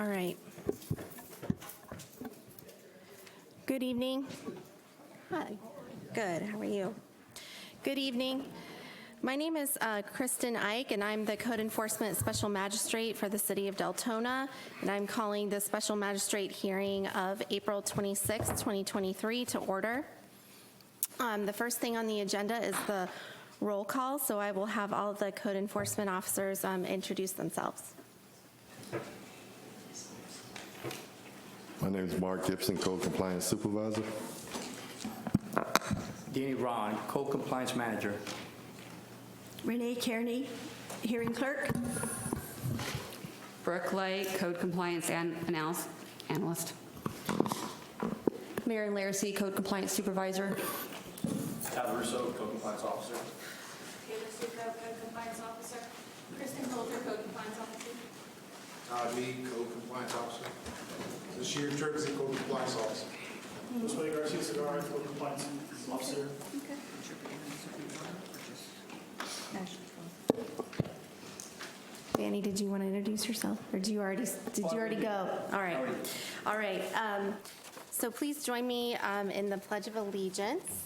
All right. Good evening. Hi. Good. How are you? Good evening. My name is Kristen Ike, and I'm the Code Enforcement Special Magistrate for the City of Deltona, and I'm calling the Special Magistrate hearing of April 26, 2023 to order. The first thing on the agenda is the roll call, so I will have all of the code enforcement officers introduce themselves. My name is Mark Gibson, Code Compliance Supervisor. Danny Ron, Code Compliance Manager. Renee Kearney, Hearing Clerk. Brooke Light, Code Compliance Analyst. Mary Laracy, Code Compliance Supervisor. Todd Russo, Code Compliance Officer. Taylor Succo, Code Compliance Officer. Kristen Coulter, Code Compliance Officer. Todd Mead, Code Compliance Officer. Bashir Turkson, Code Compliance Officer. Josue Garcia Segarra, Code Compliance Officer. Fanny, did you want to introduce yourself, or did you already go? All right. All right. So please join me in the Pledge of Allegiance.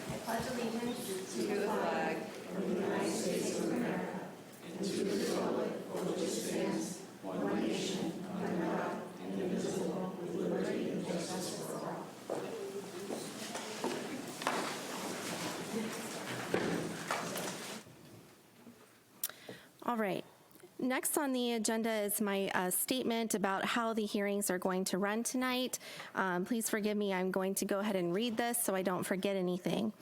I pledge allegiance to the flag of the United States of America and to the republic for which it stands, one nation, under God, indivisible, with liberty and justice for all. All right. Next on the agenda is my statement about how the hearings are going to run tonight. Please forgive me, I'm going to go ahead and read this so I don't forget anything.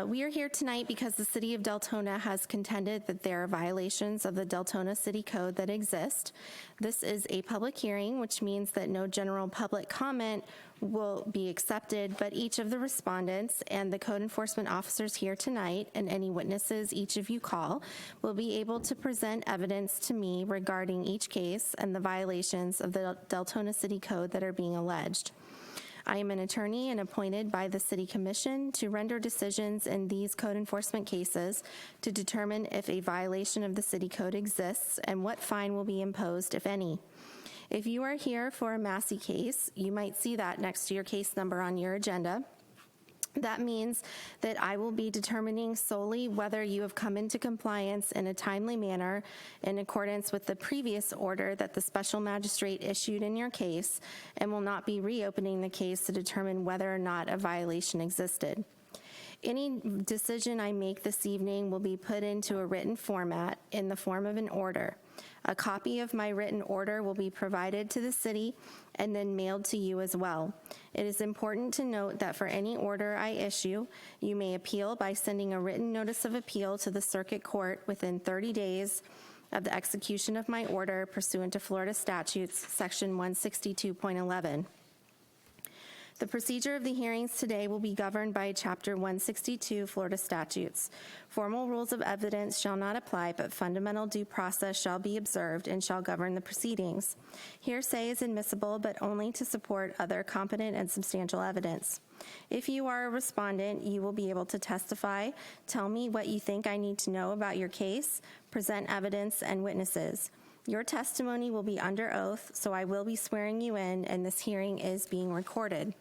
We are here tonight because the City of Deltona has contended that there are violations of the Deltona City Code that exist. This is a public hearing, which means that no general public comment will be accepted, but each of the respondents and the code enforcement officers here tonight and any witnesses each of you call will be able to present evidence to me regarding each case and the violations of the Deltona City Code that are being alleged. I am an attorney and appointed by the City Commission to render decisions in these code enforcement cases to determine if a violation of the City Code exists and what fine will be imposed, if any. If you are here for a Massey case, you might see that next to your case number on your agenda. That means that I will be determining solely whether you have come into compliance in a timely manner in accordance with the previous order that the special magistrate issued in your case, and will not be reopening the case to determine whether or not a violation existed. Any decision I make this evening will be put into a written format in the form of an order. A copy of my written order will be provided to the city and then mailed to you as well. It is important to note that for any order I issue, you may appeal by sending a written notice of appeal to the circuit court within 30 days of the execution of my order pursuant to Florida statutes, section 162.11. The procedure of the hearings today will be governed by Chapter 162 Florida statutes. Formal rules of evidence shall not apply, but fundamental due process shall be observed and shall govern the proceedings. Hearsay is admissible, but only to support other competent and substantial evidence. If you are a respondent, you will be able to testify, tell me what you think I need to know about your case, present evidence and witnesses. Your testimony will be under oath, so I will be swearing you in, and this hearing is being recorded.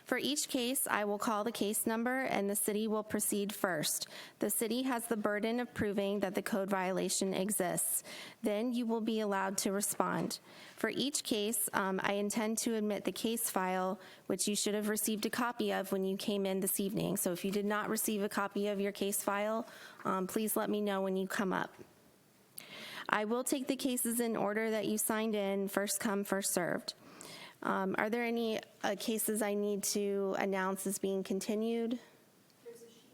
For each case, I will call the case number and the city will proceed first. The city has the burden of proving that the code violation exists. Then you will be allowed to respond. For each case, I intend to admit the case file, which you should have received a copy of when you came in this evening. So if you did not receive a copy of your case file, please let me know when you come up. I will take the cases in order that you signed in, first come, first served. Are there any cases I need to announce as being continued? There's a sheet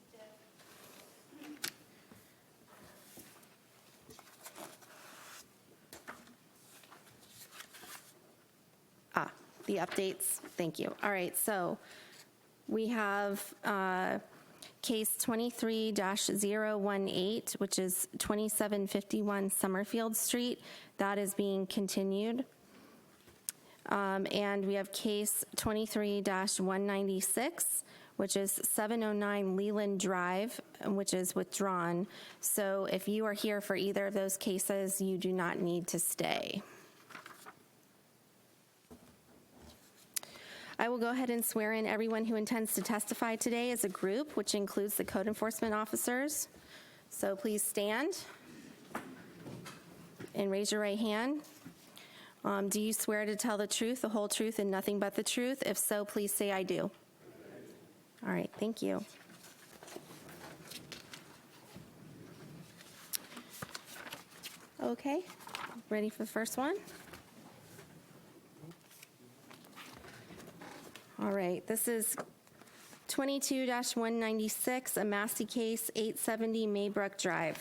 deck. The updates. Thank you. All right, so we have case 23-018, which is 2751 Summerfield Street. That is being continued. And we have case 23-196, which is 709 Leland Drive, which is withdrawn. So if you are here for either of those cases, you do not need to stay. I will go ahead and swear in everyone who intends to testify today as a group, which includes the code enforcement officers. So please stand and raise your right hand. Do you swear to tell the truth, the whole truth, and nothing but the truth? If so, please say I do. All right, thank you. Okay, ready for the first one? All right, this is 22-196, a Massey case, 870 Maybrook Drive.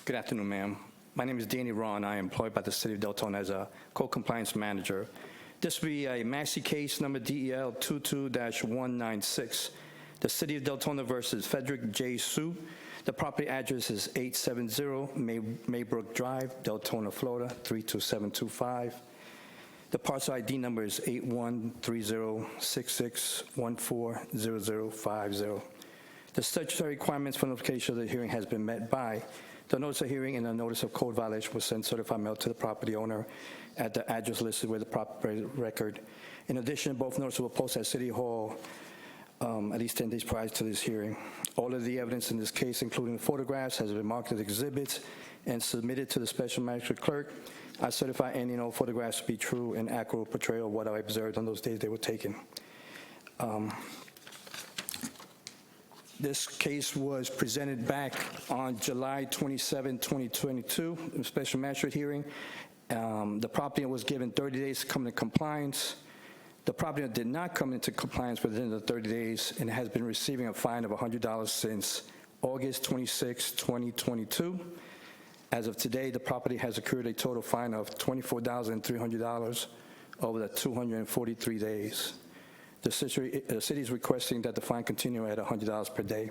Good afternoon, ma'am. My name is Danny Ron. I am employed by the City of Deltona as a code compliance manager. This will be a Massey case number DEL 22-196. The City of Deltona versus Frederick J. Sue. The property address is 870 Maybrook Drive, Deltona, Florida, 32725. The parcel ID number is 813066140050. The statutory requirements for notification of the hearing has been met by the notice of hearing and the notice of code violation was sent certified mail to the property owner at the address listed with the property record. In addition, both notices were posted at City Hall at least 10 days prior to this hearing. All of the evidence in this case, including the photographs, has been marked as exhibits and submitted to the special magistrate clerk. I certify any and all photographs to be true and accurate portrayal of what I observed on those days they were taken. This case was presented back on July 27, 2022, in a special magistrate hearing. The property was given 30 days to come into compliance. The property did not come into compliance within the 30 days and has been receiving a fine of $100 since August 26, 2022. As of today, the property has accrued a total fine of $24,300 over the 243 days. The city is requesting that the fine continue at $100 per day.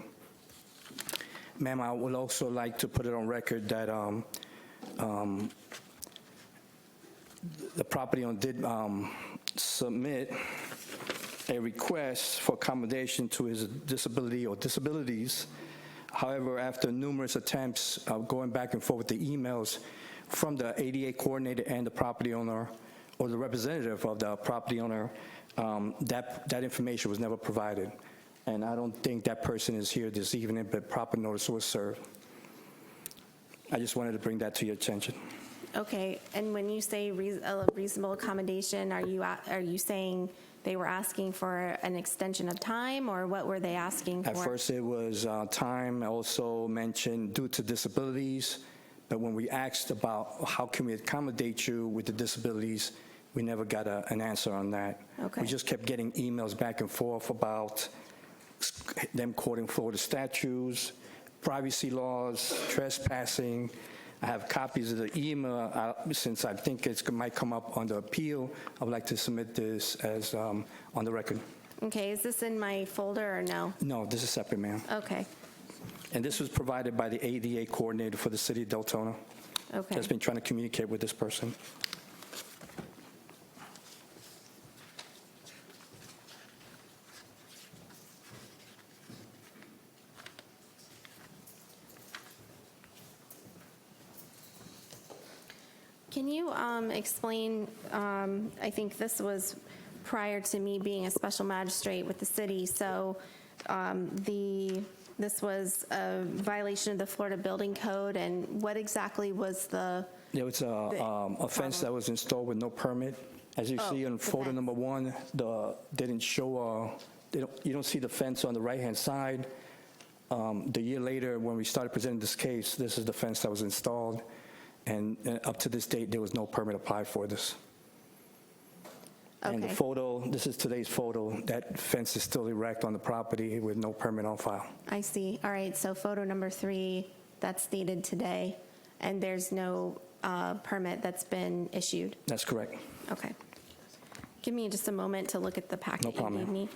Ma'am, I would also like to put it on record that the property owner did submit a request for accommodation to his disability or disabilities. However, after numerous attempts going back and forth with the emails from the ADA coordinator and the property owner or the representative of the property owner, that information was never provided. And I don't think that person is here this evening, but proper notice was served. I just wanted to bring that to your attention. Okay, and when you say a reasonable accommodation, are you saying they were asking for an extension of time, or what were they asking for? At first it was time, also mentioned due to disabilities, but when we asked about how can we accommodate you with the disabilities, we never got an answer on that. Okay. We just kept getting emails back and forth about them quoting Florida statutes, privacy laws, trespassing. I have copies of the email. Since I think it might come up on the appeal, I would like to submit this as on the record. Okay, is this in my folder or no? No, this is separate, ma'am. Okay, And this was provided by the ADA coordinator for the City of Deltona. okay. That's been trying to communicate with this person. Can you explain, I think this was prior to me being a special magistrate with the city, so this was a violation of the Florida Building Code, and what exactly was the? There was a fence that was installed with no permit. As you see on the photo fence. number one, didn't show, you don't see the fence on the right-hand side. The year later, when we started presenting this case, this is the fence that was installed. And up to this date, there was no permit applied for this. And the Okay. photo, this is today's photo, that fence is still erect on the property with no permit on file. I see. All right, so photo number 3, that's dated today, and there's no permit that's been issued. That's correct. Okay. Give me just a moment to look at the packet No problem, you gave ma'am. me.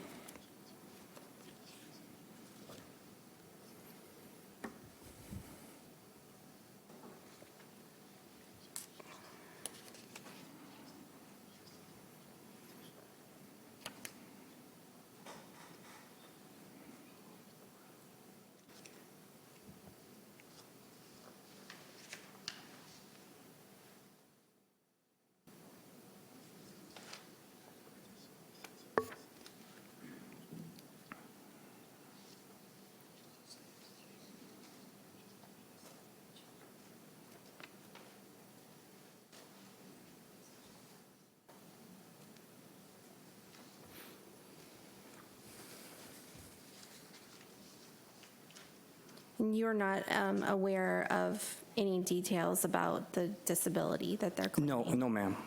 You're not aware of any details about the disability that they're No, claiming? no, ma'am.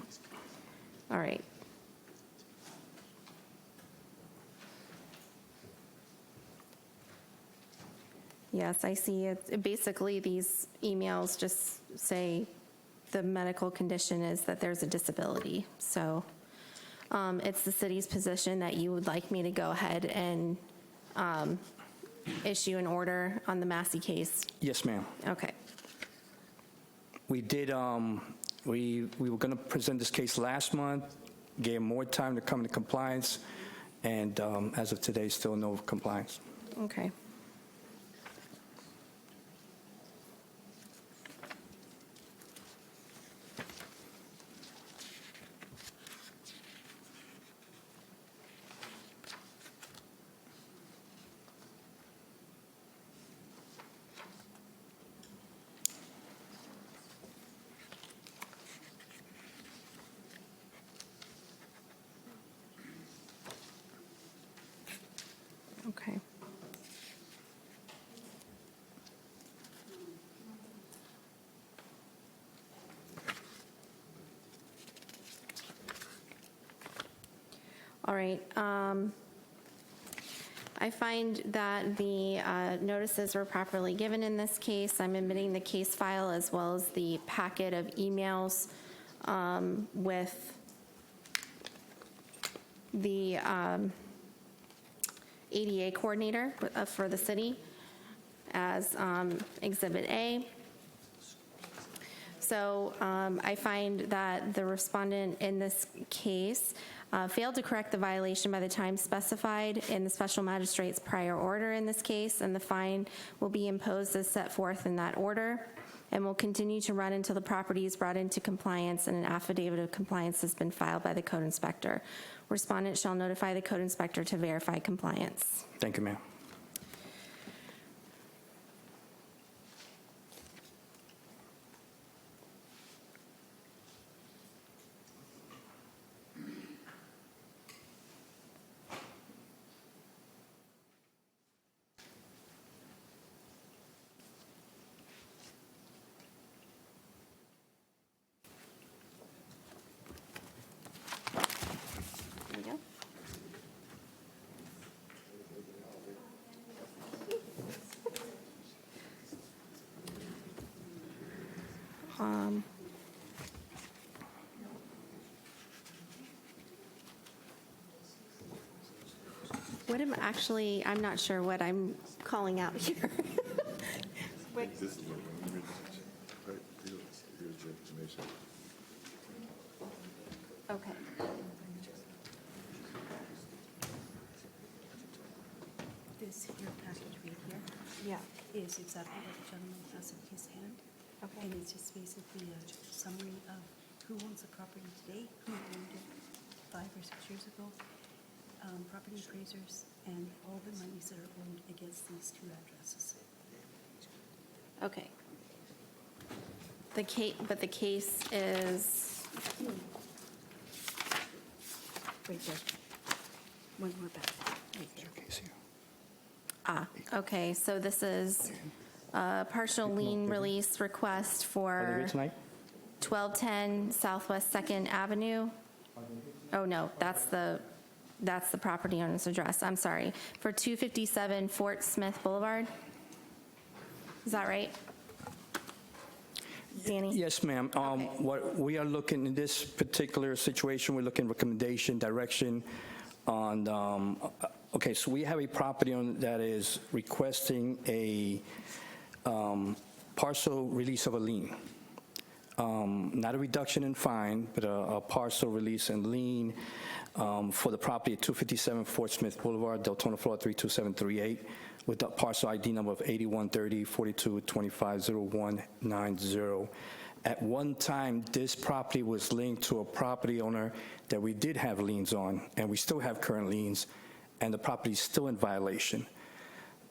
All right. Yes, I see it. Basically, these emails just say the medical condition is that there's a disability. So it's the city's position that you would like me to go ahead and issue an order on the Massey case. Yes, ma'am. Okay. We did, we were going to present this case last month, gave more time to come into compliance, and as of today, still no compliance. Okay. Okay. All right. I find that the notices were properly given in this case. I'm admitting the case file as well as the packet of emails with the ADA coordinator for the city as Exhibit A. So I find that the respondent in this case failed to correct the violation by the time specified in the special magistrate's prior order in this case, and the fine will be imposed as set forth in that order and will continue to run until the property is brought into compliance and an affidavit of compliance has been filed by the code inspector. Respondent shall notify the code inspector to verify compliance. Thank you, ma'am. Here we go. What am actually, I'm not sure what I'm calling out here. This is what I'm reading. Right, here's your information. Okay. This here package right here Yeah. is exactly what the gentleman has in his hand. Okay. And it's just basically a summary of who owns the property today, who owned it 5 or 6 years ago, property appraisers, and all the monies that are owed against these 2 addresses. Okay. But the case is, Right there. One more back, right there. okay, so this is a partial lien release request Are they here for tonight? 1210 Southwest 2nd Avenue. Oh, no, that's the property owner's address, I'm sorry. For 257 Fort Smith Boulevard. Is that right? Danny? Yes, ma'am. What we are looking in this particular situation, we're looking recommendation, direction on, okay, so we have a property owner that is requesting a partial release of a lien. Not a reduction in fine, but a partial release and lien for the property at 257 Fort Smith Boulevard, Deltona, Florida 32738, with the parcel ID number of 8130-4225-0190. At one time, this property was linked to a property owner that we did have liens on, and we still have current liens, and the property is still in violation.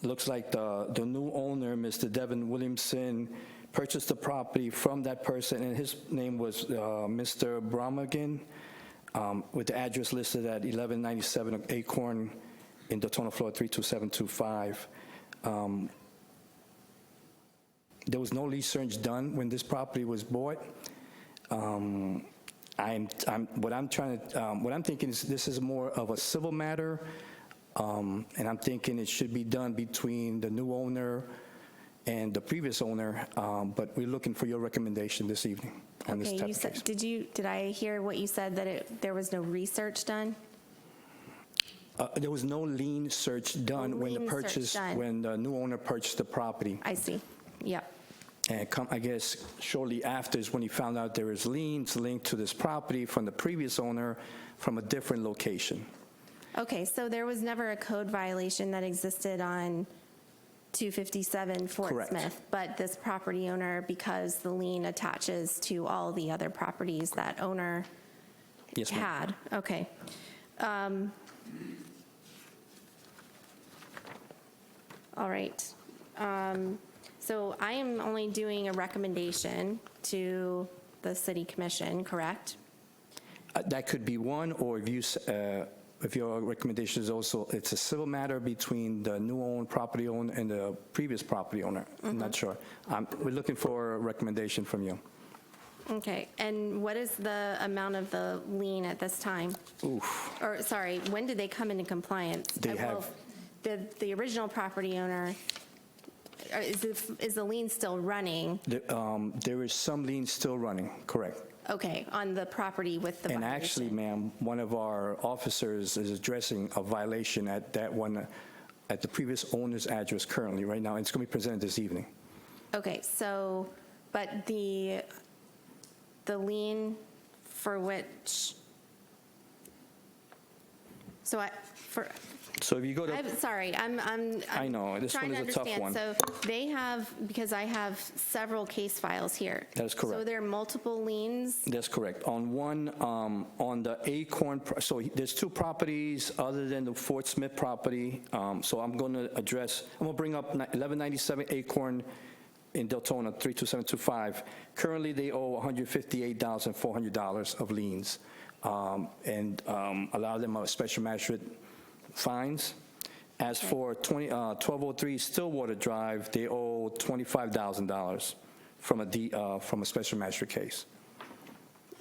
Looks like the new owner, Mr. Devin Williamson, purchased the property from that person, and his name was Mr. Bramagan, with the address listed at 1197 Acorn in Deltona, Florida 32725. There was no lease search done when this property was bought. What I'm thinking is this is more of a civil matter, and I'm thinking it should be done between the new owner and the previous owner, but we're looking for your recommendation this evening on this Okay, type you of said, case. did I hear what you said, that there was no research done? There was no lien search done when the new owner purchased the property. I see, yep. And I guess shortly after is when he found out there was liens linked to this property from the previous owner from a different location. Okay, so there was never a code violation that existed on 257 Fort Correct. Smith, but this property owner, because the lien attaches to all the other properties that owner Yes, ma'am. had, okay. All right. So I am only doing a recommendation to the city commission, correct? That could be one, or if your recommendation is also, it's a civil matter between the new property owner and the previous property owner. I'm not sure. We're looking for a recommendation from you. Okay, and what is the amount of the lien at this time? Oof. Or, sorry, when did they come into compliance? They Well, the original property owner, is the lien still running? There is some liens still running, correct. Okay, on the property with the And violation. actually, ma'am, one of our officers is addressing a violation at that one, at the previous owner's address currently, right now, and it's going to be presented this evening. Okay, so, but the lien for which, so So if you go to, I'm sorry, I'm I know, this trying one to is a tough understand. one. So they have, because I have several case files here. That is correct. So there are multiple liens? That's correct. On one, on the Acorn, so there's two properties other than the Fort Smith property. So I'm going to bring up 1197 Acorn in Deltona, 32725. Currently, they owe $158,400 of liens, and allow them a special magistrate fines. As for 1203 Stillwater Drive, they owe $25,000 from a special magistrate case.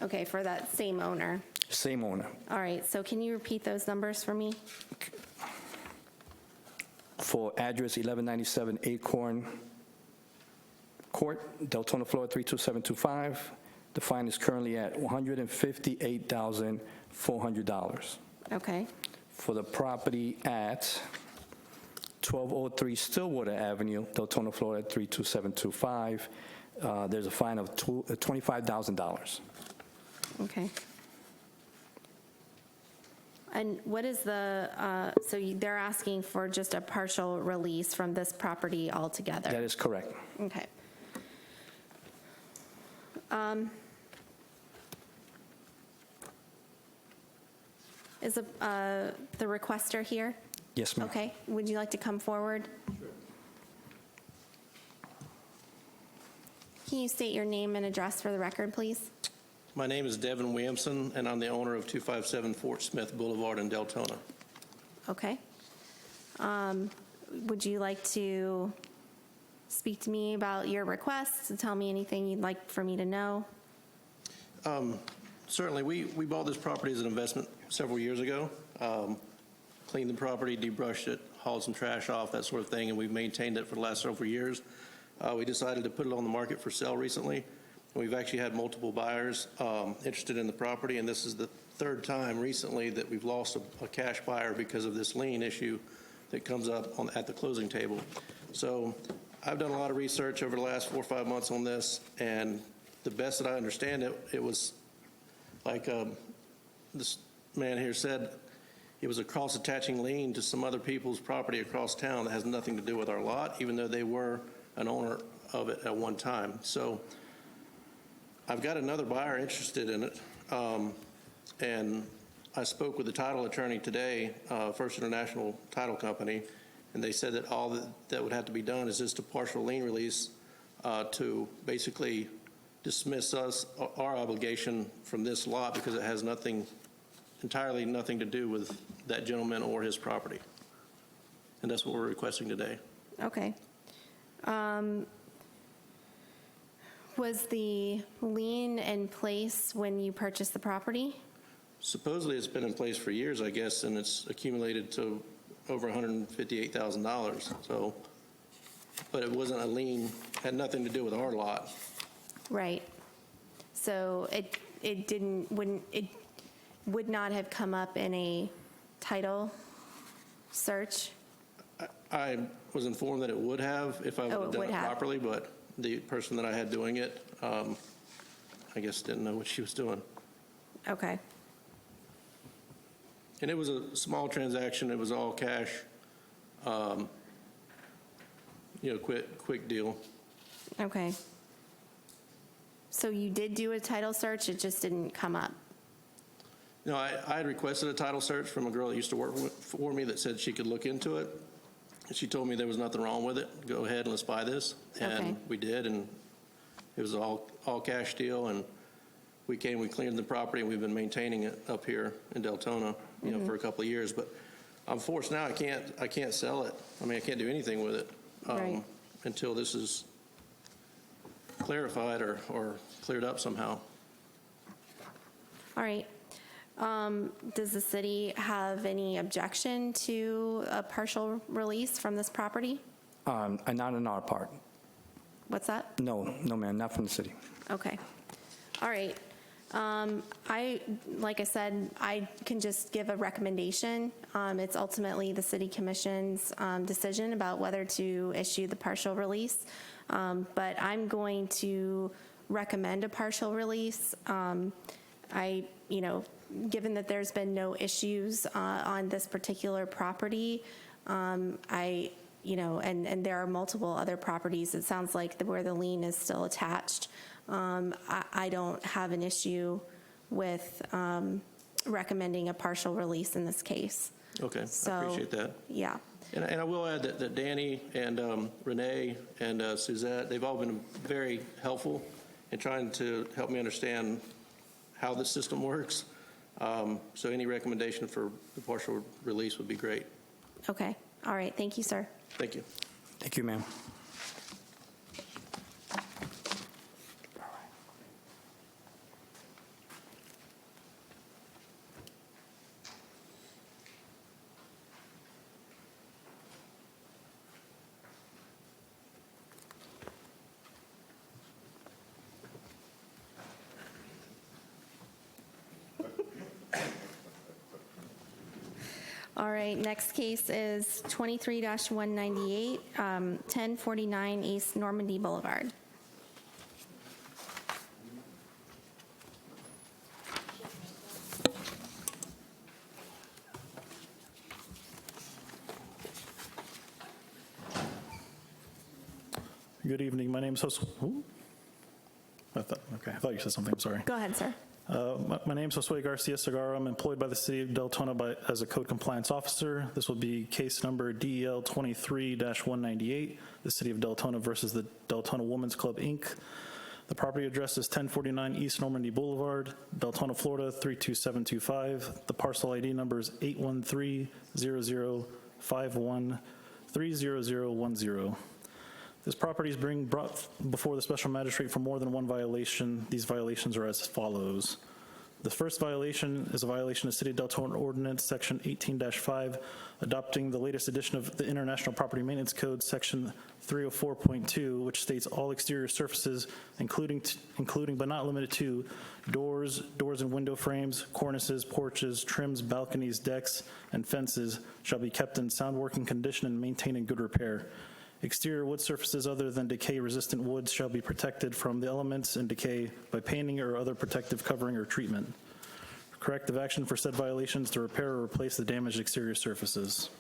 Okay, for that same owner. Same owner. All right, so can you repeat those numbers for me? For address 1197 Acorn Court, Deltona, Florida 32725, the fine is currently at $158,400. Okay, For the property at 1203 Stillwater Avenue, Deltona, Florida 32725, there's a fine of $25,000. okay. And what is they're asking for just a partial release from this property altogether? That is correct. Okay. Is the requester here? Yes, ma'am. Okay, would you like to come forward? Can you state your name and address for the record, please? My name is Devin Williamson, and I'm the owner of 257 Fort Smith Boulevard in Deltona. Okay. Would you like to speak to me about your request, to tell me anything you'd like for me to know? Certainly, we bought this property as an investment several years ago, cleaned the property, debrushed it, hauled some trash off, that sort of thing, and we've maintained it for the last several years. We decided to put it on the market for sale recently. We've actually had multiple buyers interested in the property, and this is the third time recently that we've lost a cash buyer because of this lien issue that comes up at the closing table. So I've done a lot of research over the last 4 or 5 months on this, and the best that I understand it, it was like this man here said, it was a cross-attaching lien to some other people's property across town that has nothing to do with our lot, even though they were an owner of it at one time. So I've got another buyer interested in it, and I spoke with the title attorney today, First International Title Company, and they said that all that would have to be done is just a partial lien release to basically dismiss our obligation from this lot because it has entirely nothing to do with that gentleman or his property. And that's what we're requesting today. Okay. Was the lien in place when you purchased the property? Supposedly, it's been in place for years, I guess, and it's accumulated to over $158,000, so, but it wasn't a lien, had nothing to do with our lot. Right. So it would not have come up in a title search? I was informed that it would have if I would Oh, have it done would it have. properly, but the person that I had doing it, I guess didn't know what she was doing. Okay. And it was a small transaction, it was all cash, quick deal. Okay. So you did do a title search, it just didn't come up? No, I had requested a title search from a girl that used to work for me that said she could look into it. And she told me there was nothing wrong with it. Go ahead and let's buy this. Okay. And we did, and it was all cash deal. And we cleaned the property, and we've been maintaining it up here in Deltona, for a couple of years. But I'm forced now. I can't sell it. I mean, I can't do anything with it Right. until this is clarified or cleared up somehow. All right. Does the city have any objection to a partial release from this property? And not on our part. What's that? No, ma'am, not from the city. Okay. All right. Like I said, I can just give a recommendation. It's ultimately the city commission's decision about whether to issue the partial release. But I'm going to recommend a partial release. Given that there's been no issues on this particular property, and there are multiple other properties, it sounds like where the lien is still attached. I don't have an issue with recommending a partial release in this case. Okay, So, I appreciate that. Yeah. And I will add that Danny and Renee and Suzette, they've all been very helpful in trying to help me understand how this system works. So any recommendation for the partial release would be great. Okay. All right. Thank you, sir. Thank you. Thank you, ma'am. All right, next case is 23-198, 1049 East Normandy Boulevard. Good evening. My name is Josue. I thought you said something. I'm sorry. Go ahead, sir. My name is Josue Garcia Segarra. I'm employed by the City of Deltona as a code compliance officer. This will be case number DEL 23-198, the City of Deltona versus the Deltona Women's Club, Inc. The property address is 1049 East Normandy Boulevard, Deltona, Florida 32725. The parcel ID number is 813-0051-30010. This property is being brought before the special magistrate for more than one violation. These violations are as follows. The first violation is a violation of City of Deltona Ordinance, Section 18-5, adopting the latest edition of the International Property Maintenance Code, Section 304.2, which states all exterior surfaces, including but not limited to doors and window frames, cornices, porches, trims, balconies, decks, and fences, shall be kept in sound working condition and maintained in good repair. Exterior wood surfaces other than decay-resistant woods shall be protected from the elements and decay by painting or other protective covering or treatment. Corrective action for said violations to repair or replace the damaged exterior surfaces.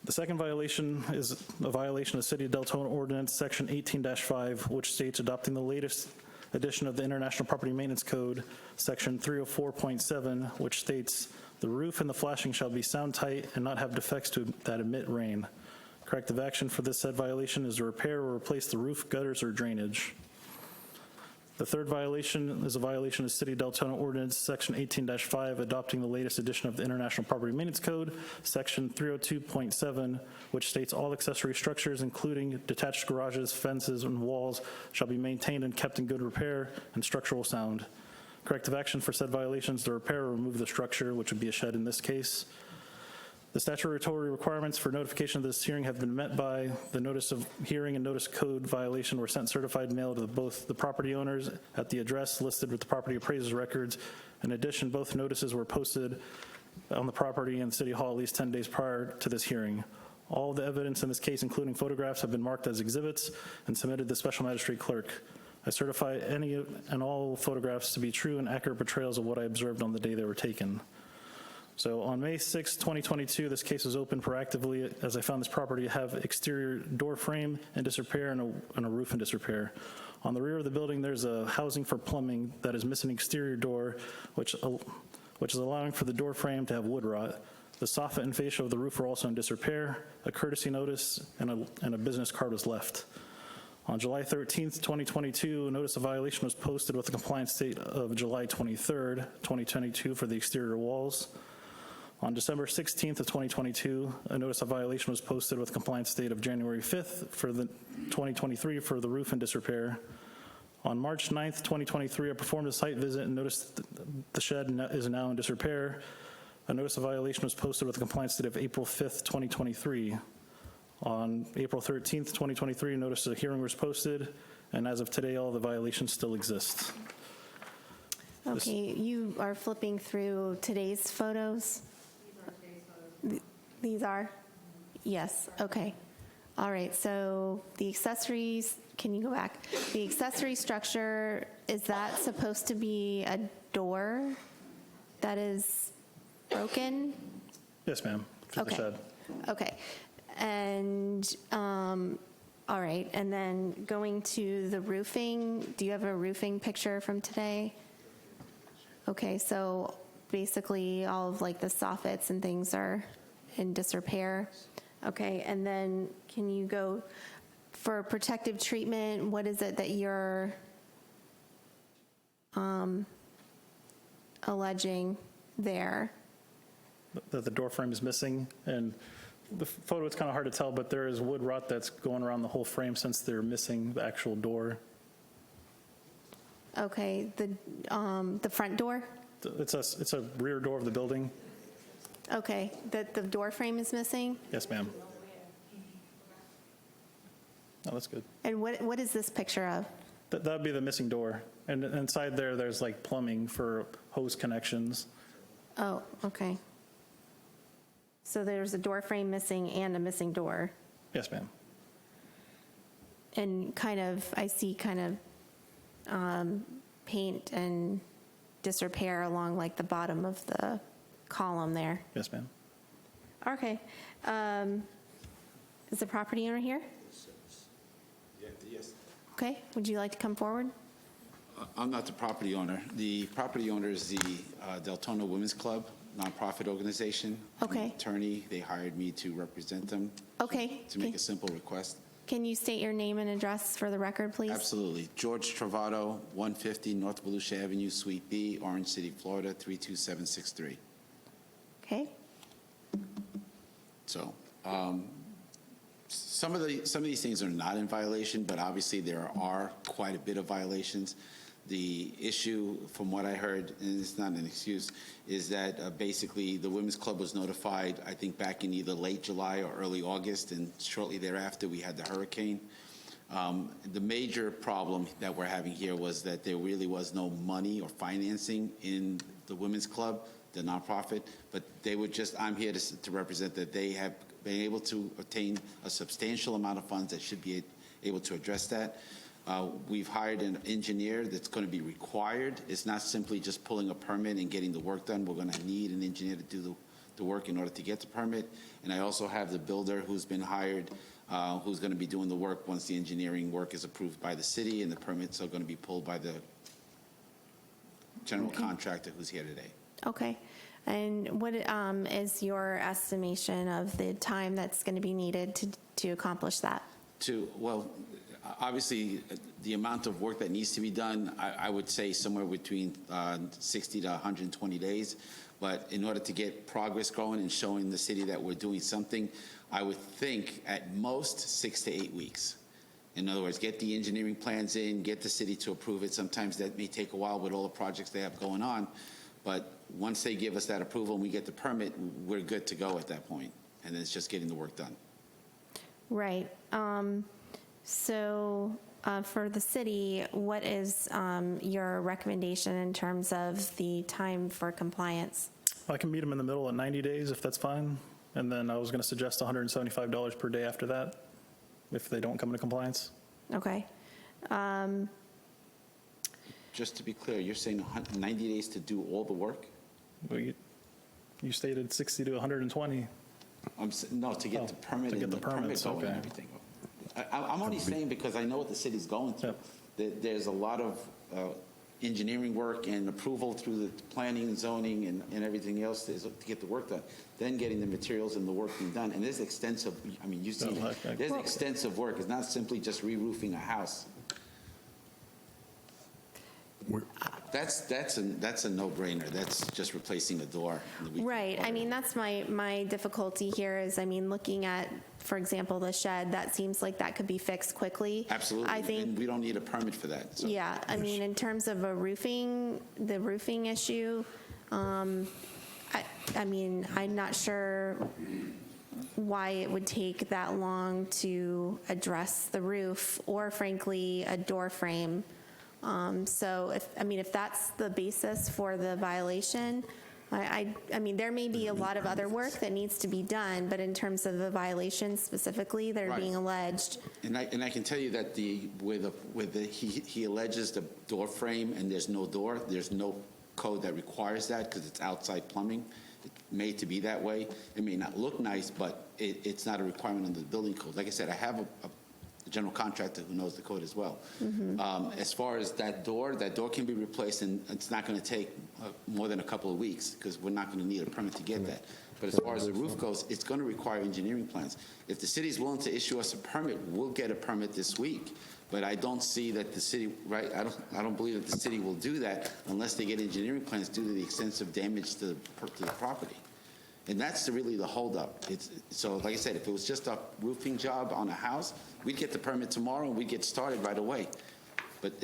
The second violation is a violation of City of Deltona Ordinance, Section 18-5, which states adopting the latest edition of the International Property Maintenance Code, Section 304.7, which states the roof and the flashing shall be sound tight and not have defects that emit rain. Corrective action for this said violation is to repair or replace the roof, gutters, or drainage. The third violation is a violation of City of Deltona Ordinance, Section 18-5, adopting the latest edition of the International Property Maintenance Code, Section 302.7, which states all accessory structures, including detached garages, fences, and walls, shall be maintained and kept in good repair and structural sound. Corrective action for said violations: to repair or remove the structure, which would be a shed in this case. The statutory requirements for notification of this hearing have been met by the notice of hearing and notice code violation were sent certified mail to both the property owners at the address listed with the property appraiser's records. In addition, both notices were posted on the property and City Hall at least 10 days prior to this hearing. All the evidence in this case, including photographs, have been marked as exhibits and submitted to the special magistrate clerk. I certify any and all photographs to be true and accurate portrayals of what I observed on the day they were taken. So on May 6, 2022, this case was opened proactively as I found this property to have exterior door frame in disrepair and a roof in disrepair. On the rear of the building, there's a housing for plumbing that is missing exterior door, which is allowing for the door frame to have wood rot. The soffit and fascia of the roof are also in disrepair. A courtesy notice and a business card was left. On July 13th, 2022, a notice of violation was posted with the compliance date of July 23rd, 2022 for the exterior walls. On December 16th of 2022, a notice of violation was posted with compliance date of January 5th for the 2023 for the roof and disrepair. On March 9th, 2023, I performed a site visit and noticed the shed is now in disrepair. A notice of violation was posted with a compliance date of April 5th, 2023. On April 13th, 2023, a notice of hearing was posted, and as of today, all the violations still exist. Okay, you are flipping through today's photos? These are? Yes, okay. All right, so the accessories, can you go back? The accessory structure, is that supposed to be a door that is broken? Yes, ma'am, for the Okay. shed. Okay, and, all right, and then going to the roofing, do you have a roofing picture from today? Okay, so basically all of like the soffits and things are in disrepair. Okay, and then can you go for protective treatment? What is it that you're alleging there? That the door frame is missing, and the photo, it's kind of hard to tell, but there is wood rot that's going around the whole frame since they're missing the actual door. Okay, the front door? It's a rear door of the building. Okay, that the door frame is missing? Yes, ma'am. Oh, that's good. And what is this picture of? That would be the missing door. And inside there, there's like plumbing for hose connections. Oh, okay. So there's a door frame missing and a missing door. Yes, ma'am. And kind of, I see kind of paint and disrepair along like the bottom of the column there. Yes, ma'am. Okay. Is the property owner here? Yes. Okay, would you like to come forward? I'm not the property owner. The property owner is the Deltona Women's Club, nonprofit organization. I'm an Okay. attorney. They hired me to represent them. Okay. To make a simple request. Can you state your name and address for the record, please? Absolutely. George Travato, 150 North Volusia Avenue, Suite B, Orange City, Florida, 32763. Okay. So, some of these things are not in violation, but obviously there are quite a bit of violations. The issue, from what I heard, and it's not an excuse, is that basically the Women's Club was notified, I think, back in either late July or early August, and shortly thereafter we had the hurricane. The major problem that we're having here was that there really was no money or financing in the Women's Club, the nonprofit, but they would just, I'm here to represent that they have been able to obtain a substantial amount of funds that should be able to address that. We've hired an engineer that's going to be required. It's not simply just pulling a permit and getting the work done. We're going to need an engineer to do the work in order to get the permit. And I also have the builder who's been hired, who's going to be doing the work once the engineering work is approved by the city, and the permits are going to be pulled by the general contractor who's here today. Okay. And what is your estimation of the time that's going to be needed to accomplish that? Well, Obviously, the amount of work that needs to be done, I would say somewhere between 60 to 120 days. But in order to get progress going and showing the city that we're doing something, I would think at most 6 to 8 weeks. In other words, get the engineering plans in, get the city to approve it. Sometimes that may take a while with all the projects they have going on. But once they give us that approval and we get the permit, we're good to go at that point. And then it's just getting the work done. Right. So for the city, what is your recommendation in terms of the time for compliance? I can meet them in the middle at 90 days, if that's fine. And then I was going to suggest $175 per day after that, if they don't come into compliance. Okay. Just to be clear, you're saying 90 days to do all the work? Well, you stated 60 to 120. No, to get the permit to get and the the permit permits, going okay. and everything. I'm only saying because I know what the city's going through. There's a lot of engineering work and approval through the planning and zoning and everything else to get the work done. Then getting the materials and the work being done. And there's extensive, I mean, you've seen it. There's extensive work. It's not simply just re-roofing a house. That's a no-brainer. That's just replacing a door. Right. I mean, that's my difficulty here is, I mean, looking at, for example, the shed, that seems like that could be fixed quickly. Absolutely. I think, and we don't need a permit for that. So. yeah, I mean, in terms of the roofing issue, I mean, I'm not sure why it would take that long to address the roof or, frankly, a door frame. So, if that's the basis for the violation, I mean, there may be a lot of other work that needs to be done, but in terms of the violations specifically that are being alleged. And I can tell you that he alleges the door frame and there's no door. There's no code that requires that because it's outside plumbing. It's made to be that way. It may not look nice, but it's not a requirement under the building code. Like I said, I have a general contractor who knows the code as well. As far as that door can be replaced, and it's not going to take more than a couple of weeks because we're not going to need a permit to get that. But as far as the roof goes, it's going to require engineering plans. If the city's willing to issue us a permit, we'll get a permit this week. But I don't see that the city, right? I don't believe that the city will do that unless they get engineering plans due to the extensive damage to the property. And that's really the holdup. So, like I said, if it was just a roofing job on a house, we'd get the permit tomorrow and we'd get started right away. But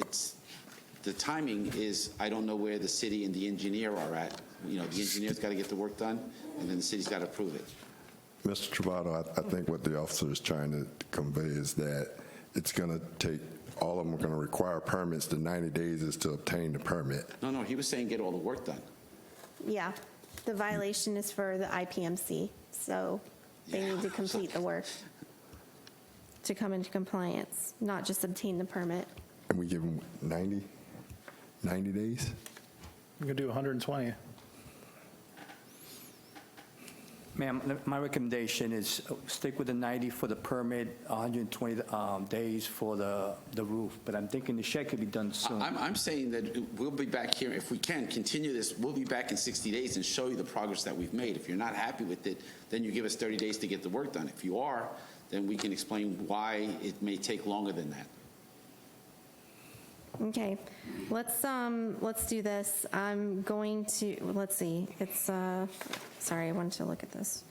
the timing is, I don't know where the city and the engineer are at. You know, the engineer's got to get the work done, and then the city's got to approve it. Mr. Travato, I think what the officer is trying to convey is that it's going to take, all of them are going to require permits. The 90 days is to obtain the permit. No, he was saying get all the work done. Yeah, the violation is for the IPMC, so they need to complete the work to come into compliance, not just obtain the permit. And we give them 90 days? We can do 120. Ma'am, my recommendation is stick with the 90 for the permit, 120 days for the roof, but I'm thinking the shed could be done soon. I'm saying that we'll be back here, if we can continue this, we'll be back in 60 days and show you the progress that we've made. If you're not happy with it, then you give us 30 days to get the work done. If you are, then we can explain why it may take longer than that. Okay, let's do this. I'm going to, let's see, it's, sorry, I wanted to look at this.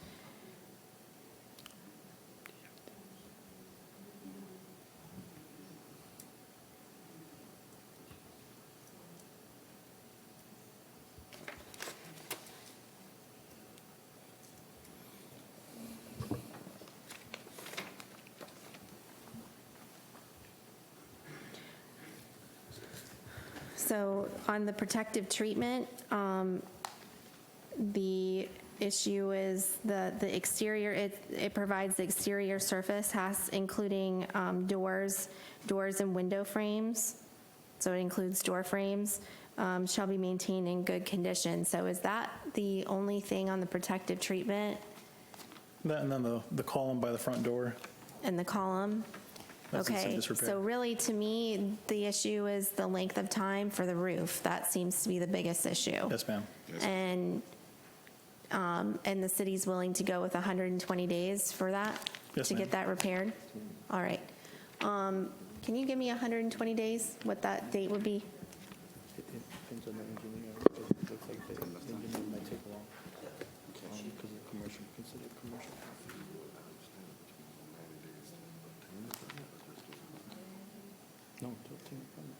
So on the protective treatment, the issue is the exterior, it provides the exterior surface including doors and window frames. So it includes door frames, shall be maintained in good condition. So is that the only thing on the protective treatment? That and then the column by the front door. And the column? That's in some Okay, disrepair. so really, to me, the issue is the length of time for the roof. That seems to be the biggest issue. Yes, ma'am. And the city's willing to go with 120 days for that? Yes, To ma'am. get that repaired? All right. Can you give me 120 days, what that date would be? It depends on the engineer. It looks like the engineer might take long. Because of commercial, considered commercial. No, to obtain a permit.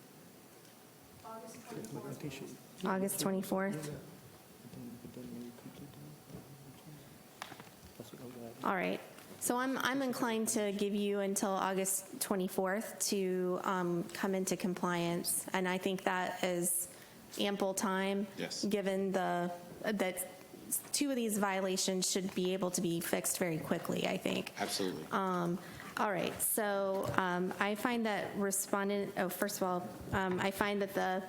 I think she- August 24th? but then when you complete that's what I was asking. All right. So I'm inclined to give you until August 24th to come into compliance, and I think that is ample time. Yes. Given that 2 of these violations should be able to be fixed very quickly, I think. Absolutely. All right, so I find that first of all, I find that the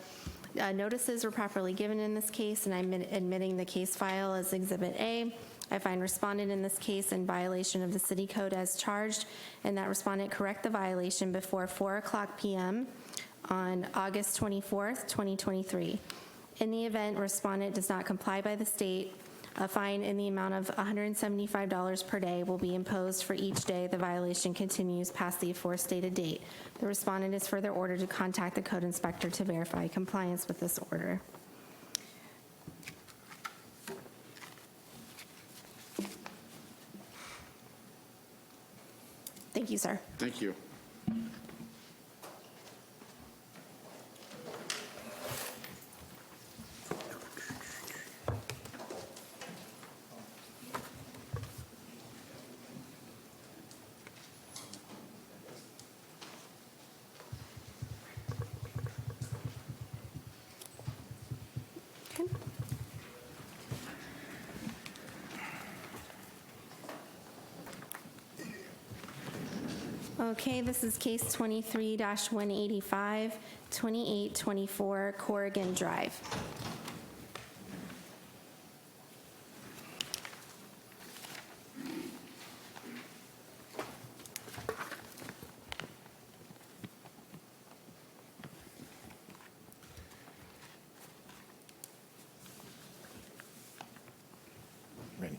notices were properly given in this case, and I'm admitting the case file as Exhibit A. I find respondent in this case in violation of the city code as charged, and that respondent correct the violation before 4:00 p.m. on August 24th, 2023. In the event respondent does not comply by the state, a fine in the amount of $175 per day will be imposed for each day the violation continues past the aforestated date. The respondent is further ordered to contact the code inspector to verify compliance with this order. Thank you, sir. Thank you. Okay, this is case 23-185, 2824 Corrigan Drive. Ready.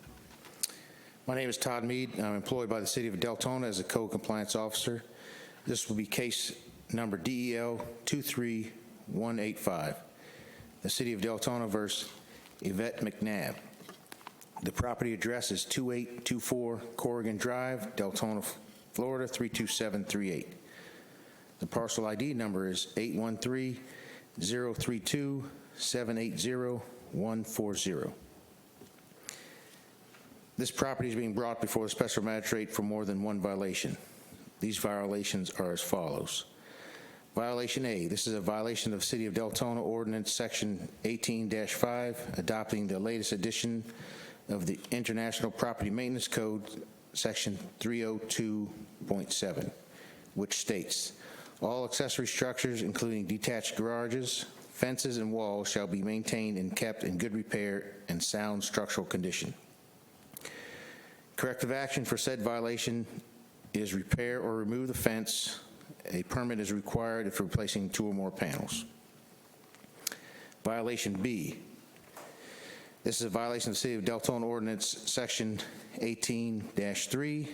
My name is Todd Mead. I'm employed by the City of Deltona as a code compliance officer. This will be case number DEL 23185. The City of Deltona versus Yvette McNabb. The property address is 2824 Corrigan Drive, Deltona, Florida 32738. The parcel ID number is 813-032-780-140. This property is being brought before the special magistrate for more than one violation. These violations are as follows. Violation A, this is a violation of City of Deltona Ordinance Section 18-5, adopting the latest edition of the International Property Maintenance Code, Section 302.7, which states, all accessory structures, including detached garages, fences, and walls shall be maintained and kept in good repair and sound structural condition. Corrective action for said violation is repair or remove the fence. A permit is required if replacing 2 or more panels. Violation B. This is a violation of the City of Deltona Ordinance Section 18-3,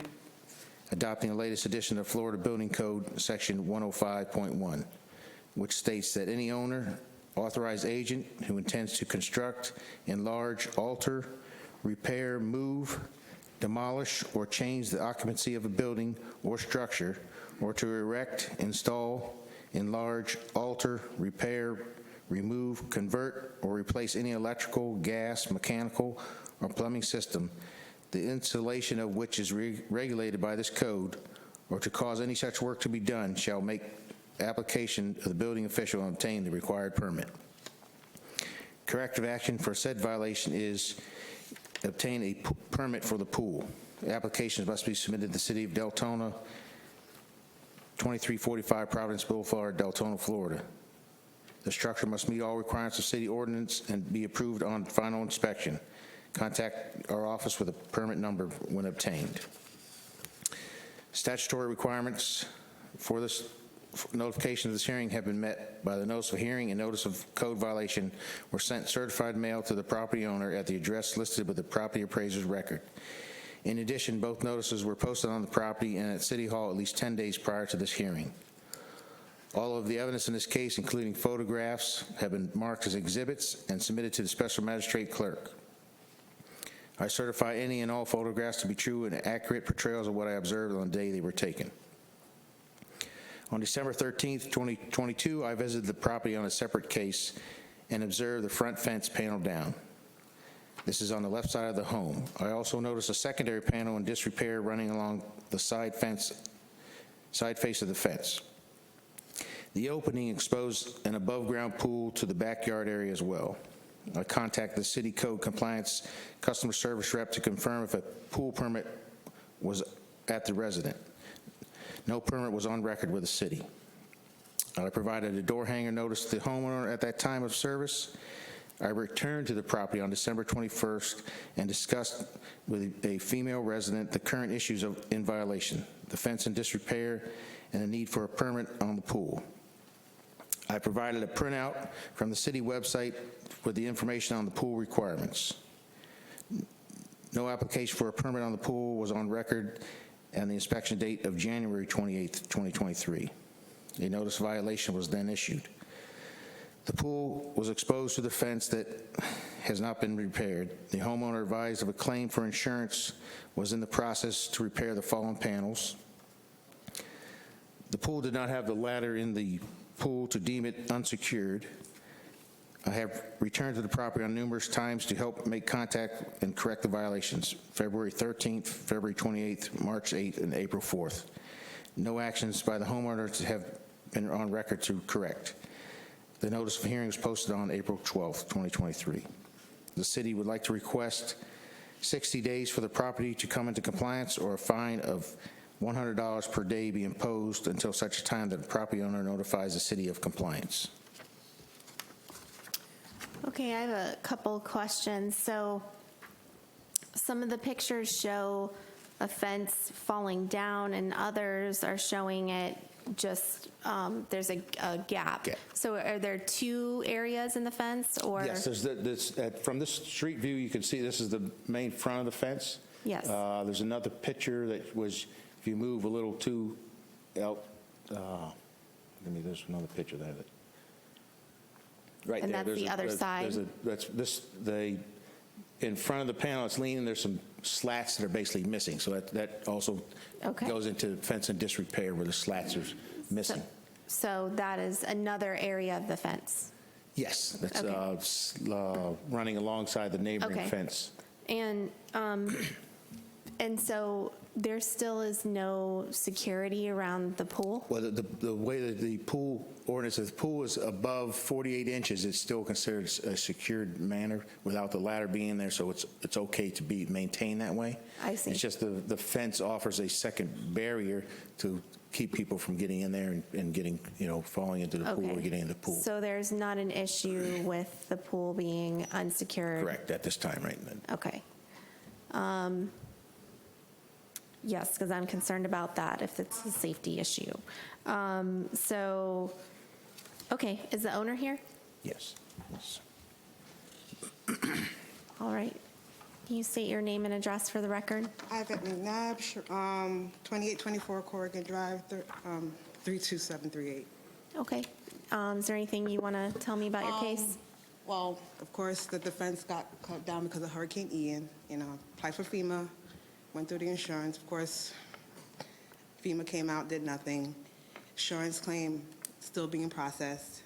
adopting the latest edition of Florida Building Code, Section 105.1, which states that any owner, authorized agent who intends to construct, enlarge, alter, repair, move, demolish, or change the occupancy of a building or structure, or to erect, install, enlarge, alter, repair, remove, convert, or replace any electrical, gas, mechanical, or plumbing system, the installation of which is regulated by this code, or to cause any such work to be done, shall make application of the building official and obtain the required permit. Corrective action for said violation is obtain a permit for the pool. Applications must be submitted to the City of Deltona, 2345 Providence Boulevard, Deltona, Florida. The structure must meet all requirements of city ordinance and be approved on final inspection. Contact our office with a permit number when obtained. Statutory requirements for this notification of this hearing have been met by the notice of hearing and notice of code violation were sent certified mail to the property owner at the address listed with the property appraiser's record. In addition, both notices were posted on the property and at City Hall at least 10 days prior to this hearing. All of the evidence in this case, including photographs, have been marked as exhibits and submitted to the Special Magistrate Clerk. I certify any and all photographs to be true and accurate portrayals of what I observed on the day they were taken. On December 13th, 2022, I visited the property on a separate case and observed the front fence panel down. This is on the left side of the home. I also noticed a secondary panel in disrepair running along the side face of the fence. The opening exposed an above-ground pool to the backyard area as well. I contacted the City Code Compliance Customer Service Rep to confirm if a pool permit was at the resident. No permit was on record with the city. I provided a door hanger notice to the homeowner at that time of service. I returned to the property on December 21st and discussed with a female resident the current issues in violation, the fence in disrepair, and the need for a permit on the pool. I provided a printout from the city website with the information on the pool requirements. No application for a permit on the pool was on record, and the inspection date of January 28th, 2023. A notice of violation was then issued. The pool was exposed to the fence that has not been repaired. The homeowner advised of a claim for insurance was in the process to repair the fallen panels. The pool did not have the ladder in the pool to deem it unsecured. I have returned to the property on numerous times to help make contact and correct the violations, February 13th, February 28th, March 8th, and April 4th. No actions by the homeowners have been on record to correct. The notice of hearing was posted on April 12th, 2023. The city would like to request 60 days for the property to come into compliance, or a fine of $100 per day be imposed until such a time that the property owner notifies the city of compliance. Okay, I have a couple questions. So some of the pictures show a fence falling down, and others are showing it just, there's a gap. Yeah. So are there two areas in the fence, or? Yes, from this street view, you can see this is the main front of the fence. Yes. There's another picture that was, if you move a little too out, there's another picture there. Right And there. that's the other side? In front of the panel, it's leaning, there's some slats that are basically missing. So that also Okay. goes into fence and disrepair where the slats are missing. So that is another area of the fence? Yes, that's Okay. running alongside the neighboring Okay. fence. And so there still is no security around the pool? Well, the way that the pool ordinance, if the pool is above 48 inches, it's still considered a secured manner without the ladder being there, so it's okay to be maintained that way. I see. It's just the fence offers a second barrier to keep people from getting in there and getting, falling into the pool or getting in the pool. So there's not an issue with the pool being unsecured? Correct, at this time, right? Okay. Yes, because I'm concerned about that, if it's a safety issue. Okay, is the owner here? Yes. All right. Can you state your name and address for the record? Ivan McNabb, 2824 Corrigan Drive, 32738. Okay. Is there anything you want to tell me about your case? Well, of course, the defense got cut down because of Hurricane Ian. Applied for FEMA, went through the insurance. Of course, FEMA came out, did nothing. Insurance claim still being processed.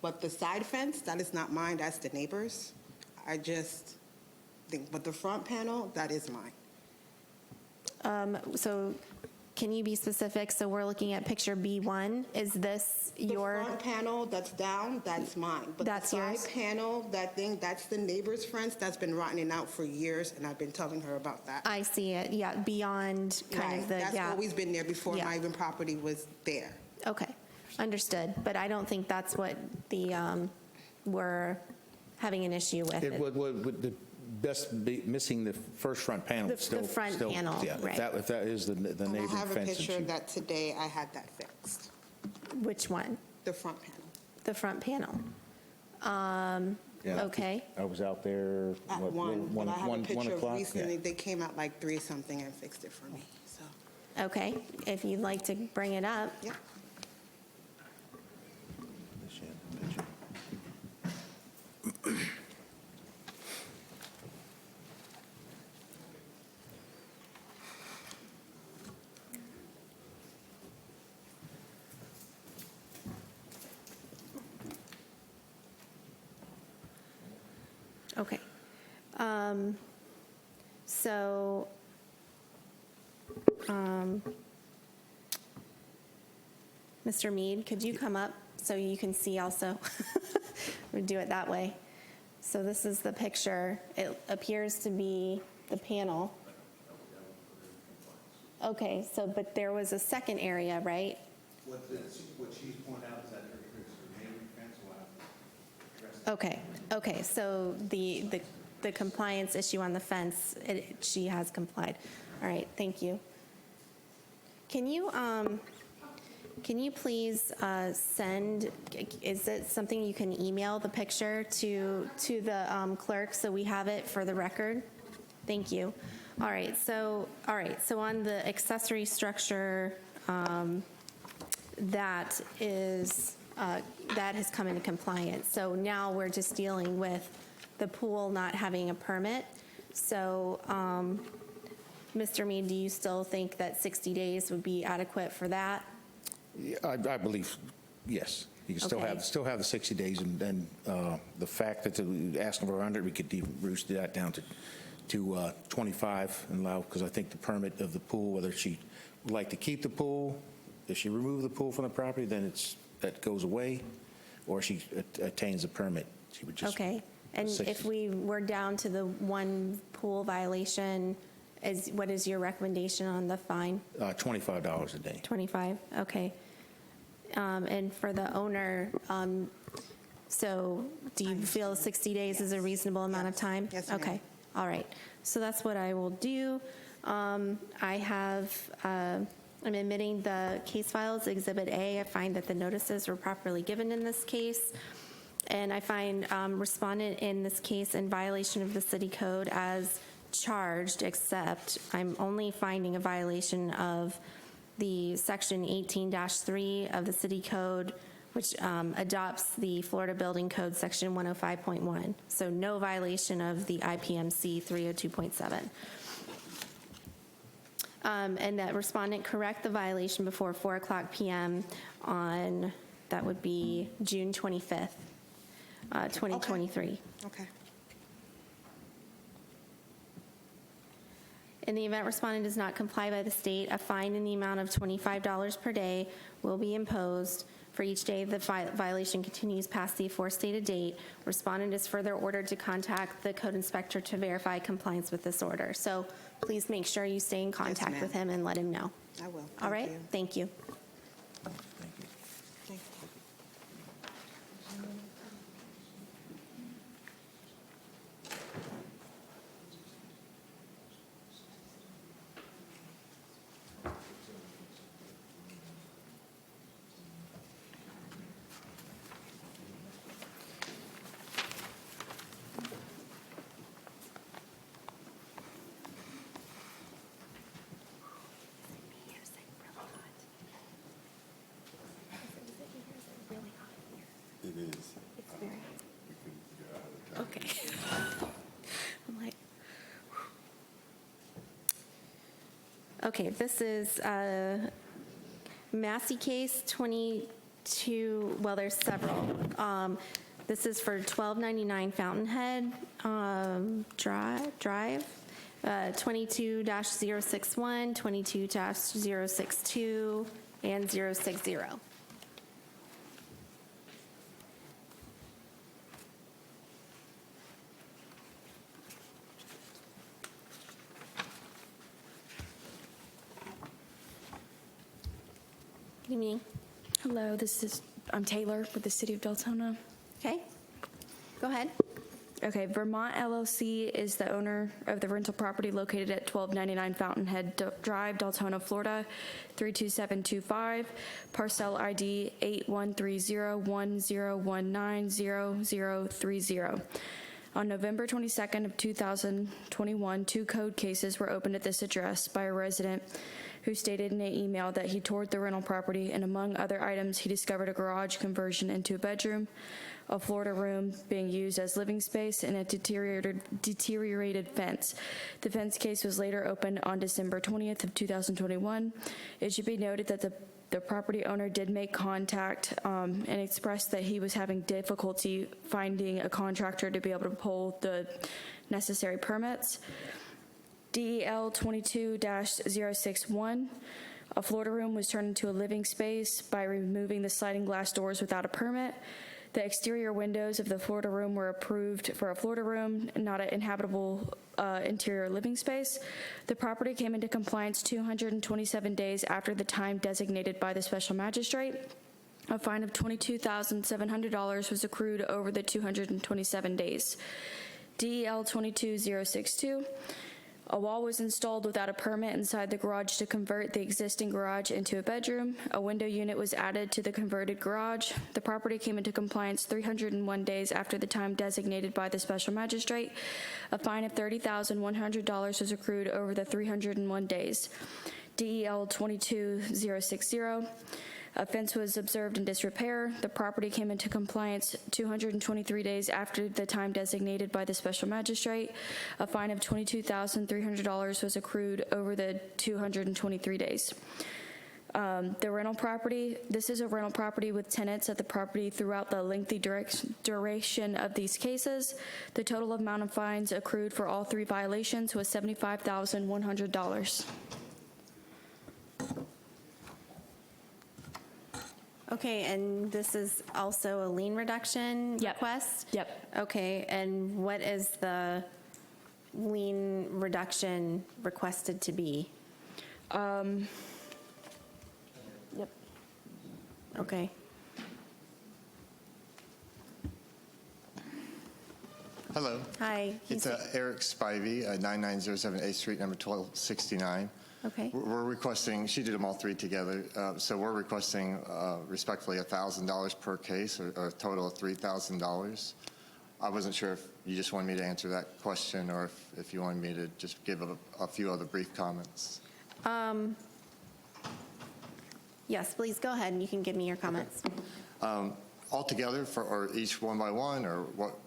But the side fence, that is not mine, that's the neighbor's. I just think, but the front panel, that is mine. So can you be specific? So we're looking at picture B1. Is this your? The front panel that's down, that's mine. But That's the side yours? panel, that thing, that's the neighbor's fence that's been rotting out for years, and I've been telling her about that. I see it, yeah, beyond kind of the That's gap. always been there before Yeah. my even property was there. Okay, understood. But I don't think that's what we're having an issue with. It would the best be missing the first front panel. The front panel, yeah, right. If that is the And neighboring I have a fence. picture that today I had that fixed, Which one? the front panel. The front panel. Yeah. Okay, I was out there, At what, 1, but I have a 1 picture of o'clock? recently, Yeah. they came out like 3-something and fixed it for me, so, okay. If you'd like to bring it up. yeah. Okay. So, Mr. Mead, could you come up so you can see also? We do it that way. So this is the picture. It appears to be the panel. Okay, so, but there was a second area, right? What she's pointing out is that there's a neighboring fence line. Okay, so the compliance issue on the fence, she has complied. All right, thank you. Can you please send, is it something you can email the picture to the clerk so we have it for the record? Thank you. All right, so on the accessory structure, that has come into compliance. So now we're just dealing with the pool not having a permit. So, Mr. Mead, do you still think that 60 days would be adequate for that? Yeah, I believe, yes. You can Okay. still have the 60 days, and then the fact that they're asking for 100, we could reduce that down to 25 and allow, because I think the permit of the pool, whether she would like to keep the pool, if she remove the pool from the property, then that goes away, or she attains a permit. She would just. Okay, and 60. if we were down to the one pool violation, what is your recommendation on the fine? $25 a day. 25, okay. And for the owner, so do you feel 60 days is a reasonable amount of time? Yes, ma'am. Okay, all right. So that's what I will do. I'm admitting the case files, Exhibit A. I find that the notices were properly given in this case. And I find respondent in this case in violation of the city code as charged, except I'm only finding a violation of the section 18-3 of the city code, which adopts the Florida Building Code section 105.1. So no violation of the IPMC 302.7. And that respondent correct the violation before 4:00 p.m. on, that would be June 25th, 2023. Okay. In the event respondent does not comply by the state, a fine in the amount of $25 per day will be imposed for each day the violation continues past the aforestated date. Respondent is further ordered to contact the code inspector to verify compliance with this order. So please make sure you stay in contact ma'am. with him and let him know. I will. All right? Thank you. Thank you. It is. Okay. I'm like, okay, this is Massey case 22, well, there's several. This is for 1299 Fountainhead Drive, 22-061, 22-062, and 060. Good evening. Hello, I'm Taylor with the City of Deltona. Okay, go ahead. Okay, Vermont LLC is the owner of the rental property located at 1299 Fountainhead Drive, Deltona, Florida, 32725, parcel ID 813010190030. On November 22nd of 2021, 2 code cases were opened at this address by a resident who stated in an email that he toured the rental property and among other items, he discovered a garage conversion into a bedroom, a Florida room being used as living space, and a deteriorated fence. The fence case was later opened on December 20th of 2021. It should be noted that the The property owner did make contact and expressed that he was having difficulty finding a contractor to be able to pull the necessary permits. DEL 22-061, a Florida room was turned into a living space by removing the sliding glass doors without a permit. The exterior windows of the Florida room were approved for a Florida room, not an inhabitable interior living space. The property came into compliance 227 days after the time designated by the special magistrate. A fine of $22,700 was accrued over the 227 days. DEL 22062. A wall was installed without a permit inside the garage to convert the existing garage into a bedroom. A window unit was added to the converted garage. The property came into compliance 301 days after the time designated by the special magistrate. A fine of $30,100 was accrued over the 301 days. DEL 22060. A fence was observed in disrepair. The property came into compliance 223 days after the time designated by the special magistrate. A fine of $22,300 was accrued over the 223 days. The rental property, this is a rental property with tenants at the property throughout the lengthy duration of these cases. The total amount of fines accrued for all three violations was $75,100. Okay, and this is also a lien reduction request? Yep. Okay, and what is the lien reduction requested to be? Yep. Okay. Hello. Hi. It's Eric Spivey, 9907 8th Street, number 1269. Okay. We're requesting, she did them all three together, so we're requesting respectfully $1,000 per case, or a total of $3,000. I wasn't sure if you just wanted me to answer that question, or if you wanted me to just give a few other brief comments. Yes, please go ahead and you can give me your comments. All together, or each one by one, or what?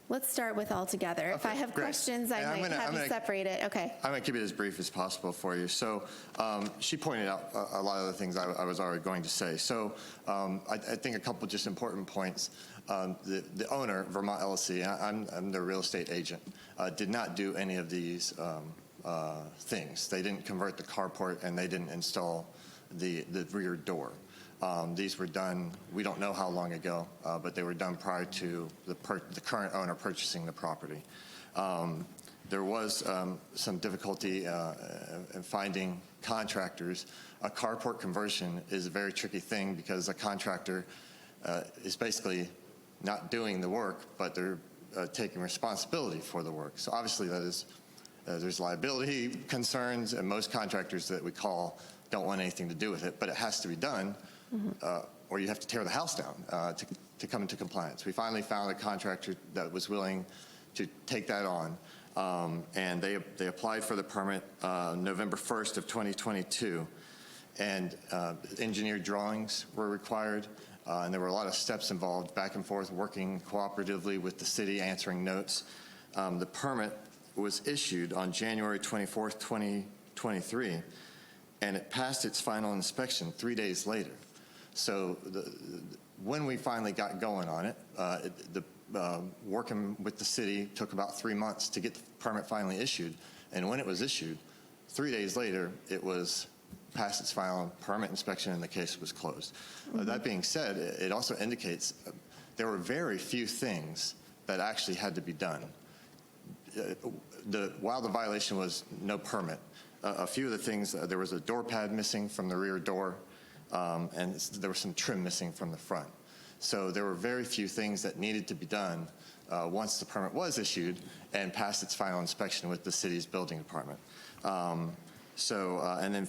Let's start with all together. If I have questions, I might have you separate it. Okay. I'm going to keep it as brief as possible for you. So she pointed out a lot of the things I was already going to say. So I think a couple just important points. The owner, Vermont LLC, I'm the real estate agent, did not do any of these things. They didn't convert the carport, and they didn't install the rear door. These were done, we don't know how long ago, but they were done prior to the current owner purchasing the property. There was some difficulty in finding contractors. A carport conversion is a very tricky thing because a contractor is basically not doing the work, but they're taking responsibility for the work. So obviously that is, there's liability concerns, and most contractors that we call don't want anything to do with it, but it has to be done. Or you have to tear the house down to come into compliance. We finally found a contractor that was willing to take that on, and they applied for the permit November 1st of 2022, and engineered drawings were required, and there were a lot of steps involved, back and forth, working cooperatively with the city, answering notes. The permit was issued on January 24th, 2023, and it passed its final inspection 3 days later. So when we finally got going on it, working with the city took about 3 months to get the permit finally issued. And when it was issued, 3 days later, it was past its final permit inspection and the case was closed. That being said, it also indicates there were very few things that actually had to be done. While the violation was no permit, a few of the things, there was a door pad missing from the rear door, and there was some trim missing from the front. So there were very few things that needed to be done once the permit was issued and passed its final inspection with the city's building department. And then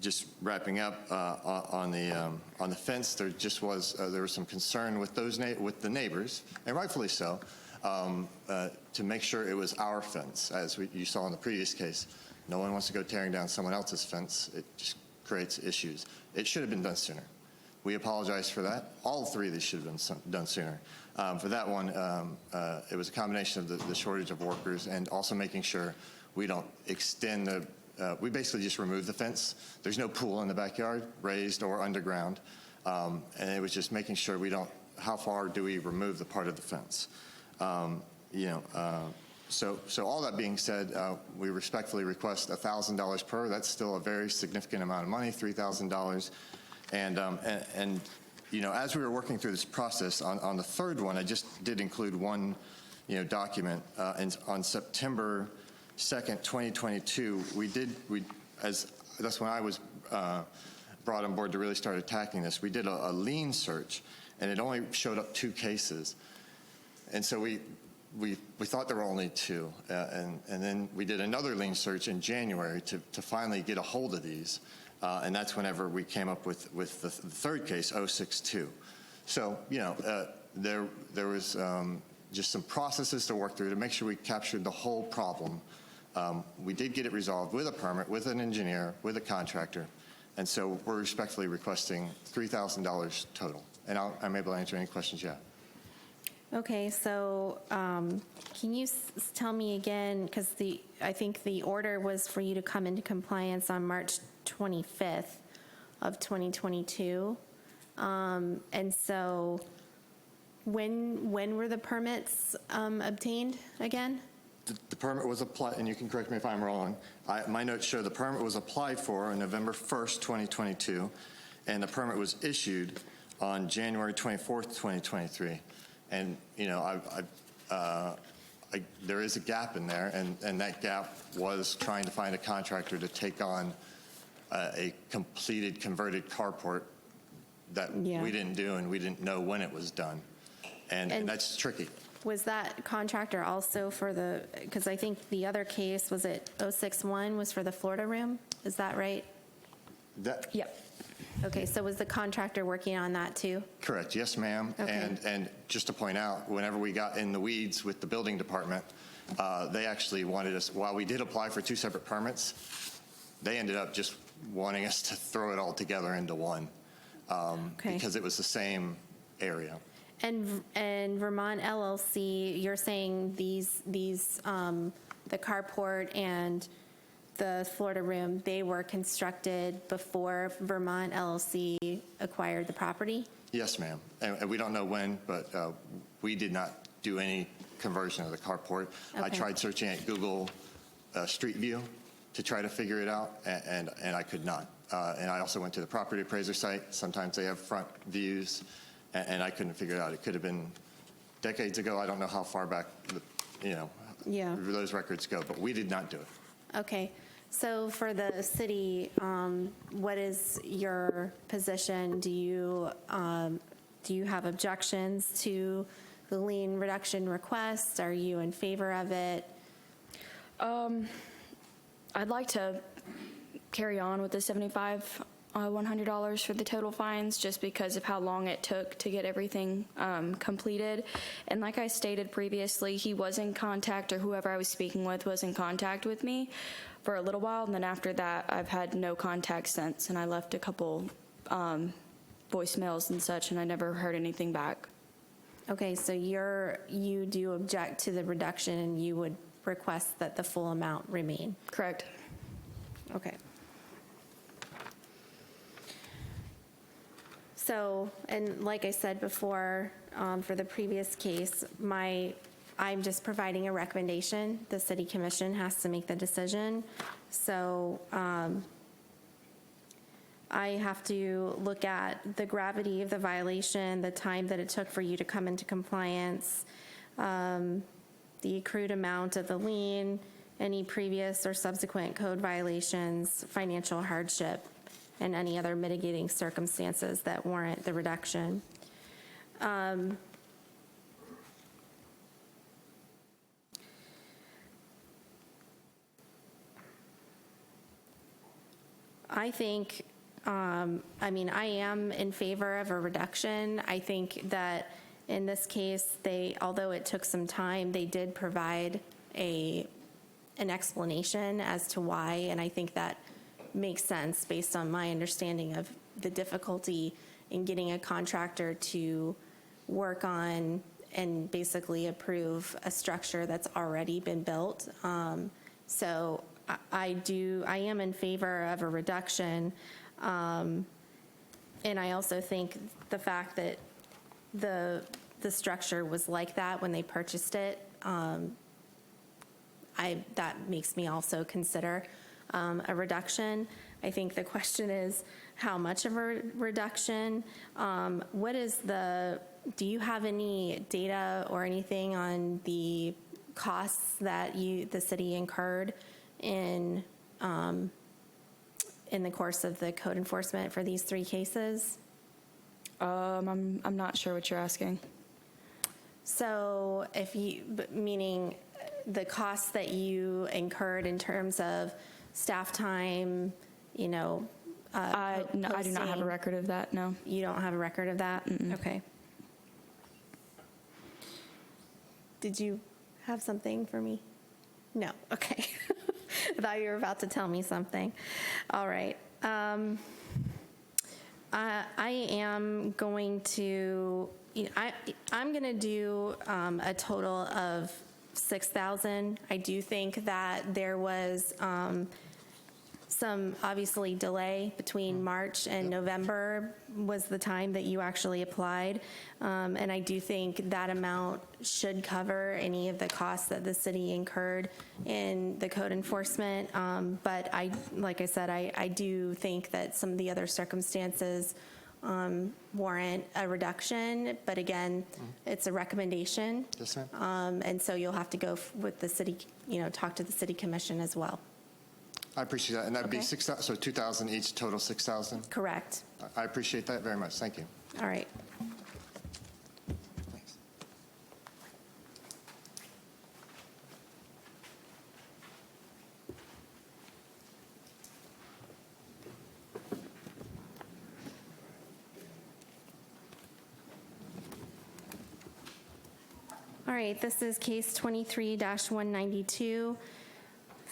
just wrapping up on the fence, there just was there was some concern with with the neighbors, and rightfully so, to make sure it was our fence, as you saw in the previous case. No one wants to go tearing down someone else's fence. It just creates issues. It should have been done sooner. We apologize for that. All three of these should have been done sooner. For that one, it was a combination of the shortage of workers and also making sure we don't extend the, we basically just remove the fence. There's no pool in the backyard, raised or underground. And it was just making sure we don't, how far do we remove the part of the fence? So all that being said, we respectfully request $1,000 per. That's still a very significant amount of money, $3,000. And as we were working through this process, on the third one, I just did include one, document. And on September 2nd, 2022, that's when I was brought on board to really start attacking this. We did a lien search, and it only showed up 2 cases. And so we thought there were only 2. And then we did another lien search in January to finally get a hold of these. And that's whenever we came up with the third case, 062. So, there was just some processes to work through to make sure we captured the whole problem. We did get it resolved with a permit, with an engineer, with a contractor. And so we're respectfully requesting $3,000 total. And I'm able to answer any questions you have. Okay, so can you tell me again, because I think the order was for you to come into compliance on March 25th of 2022. And so when were the permits obtained again? The permit was applied, and you can correct me if I'm wrong. My notes show the permit was applied for on November 1st, 2022, and the permit was issued on January 24th, 2023. And, there is a gap in there, and that gap was trying to find a contractor to take on a completed, converted carport that we didn't do, and we didn't know when it was done. And that's tricky. Was that contractor also for because I think the other case, was it 061, was for the Florida room? Is that right? Yep. Okay, so was the contractor working on that too? Correct, yes, ma'am. Okay. And just to point out, whenever we got in the weeds with the building department, they actually wanted us, while we did apply for 2 separate permits, they ended up just wanting us to throw it all together into one because it was the same area. And Vermont LLC, you're saying these the carport and the Florida room, they were constructed before Vermont LLC acquired the property? Yes, ma'am. And we don't know when, but we did not do any conversion of the carport. Okay. I tried searching at Google Street View to try to figure it out, and I could not. And I also went to the property appraiser site. Sometimes they have front views, and I couldn't figure it out. It could have been decades ago. I don't know how far back, those records go, but we did not do it. Okay. So for the city, what is your position? Do you have objections to the lien reduction request? Are you in favor of it? I'd like to carry on with the $100 for the total fines just because of how long it took to get everything completed. And like I stated previously, he was in contact, or whoever I was speaking with was in contact with me for a little while, and then after that I've had no contact since, and I left a couple voicemails and such, and I never heard anything back. Okay, so you do object to the reduction, and you would request that the full amount remain? Correct. Okay. So, and like I said before, for the previous case, I'm just providing a recommendation. The city commission has to make the decision. So I have to look at the gravity of the violation, the time that it took for you to come into compliance, the accrued amount of the lien, any previous or subsequent code violations, financial hardship, and any other mitigating circumstances that warrant the reduction. I think, I am in favor of a reduction. I think that in this case, although it took some time, they did provide an explanation as to why, and I think that makes sense based on my understanding of the difficulty in getting a contractor to work on and basically approve a structure that's already been built. So I am in favor of a reduction. And I also think the fact that the structure was like that when they purchased it, that makes me also consider a reduction. I think the question is how much of a reduction? Do you have any data or anything on the costs that the city incurred in the course of the code enforcement for these 3 cases? I'm not sure what you're asking. So meaning the costs that you incurred in terms of staff time, I do not have a record of that, no. You don't have a record of that? Okay. Did you have something for me? No, okay. I thought you were about to tell me something. All right. I am going to, I'm going to do a total of 6,000. I do think that there was some obviously delay between March and November was the time that you actually applied. And I do think that amount should cover any of the costs that the city incurred in the code enforcement. But like I said, I do think that some of the other circumstances warrant a reduction. But again, it's a recommendation. Yes, ma'am. And so you'll have to go with the city, talk to the city commission as well. I appreciate that. And that'd be Okay. 6,000, so 2,000 each, total 6,000? Correct. I appreciate that very much. Thank you. All right. Thanks. All right, this is case 23-192,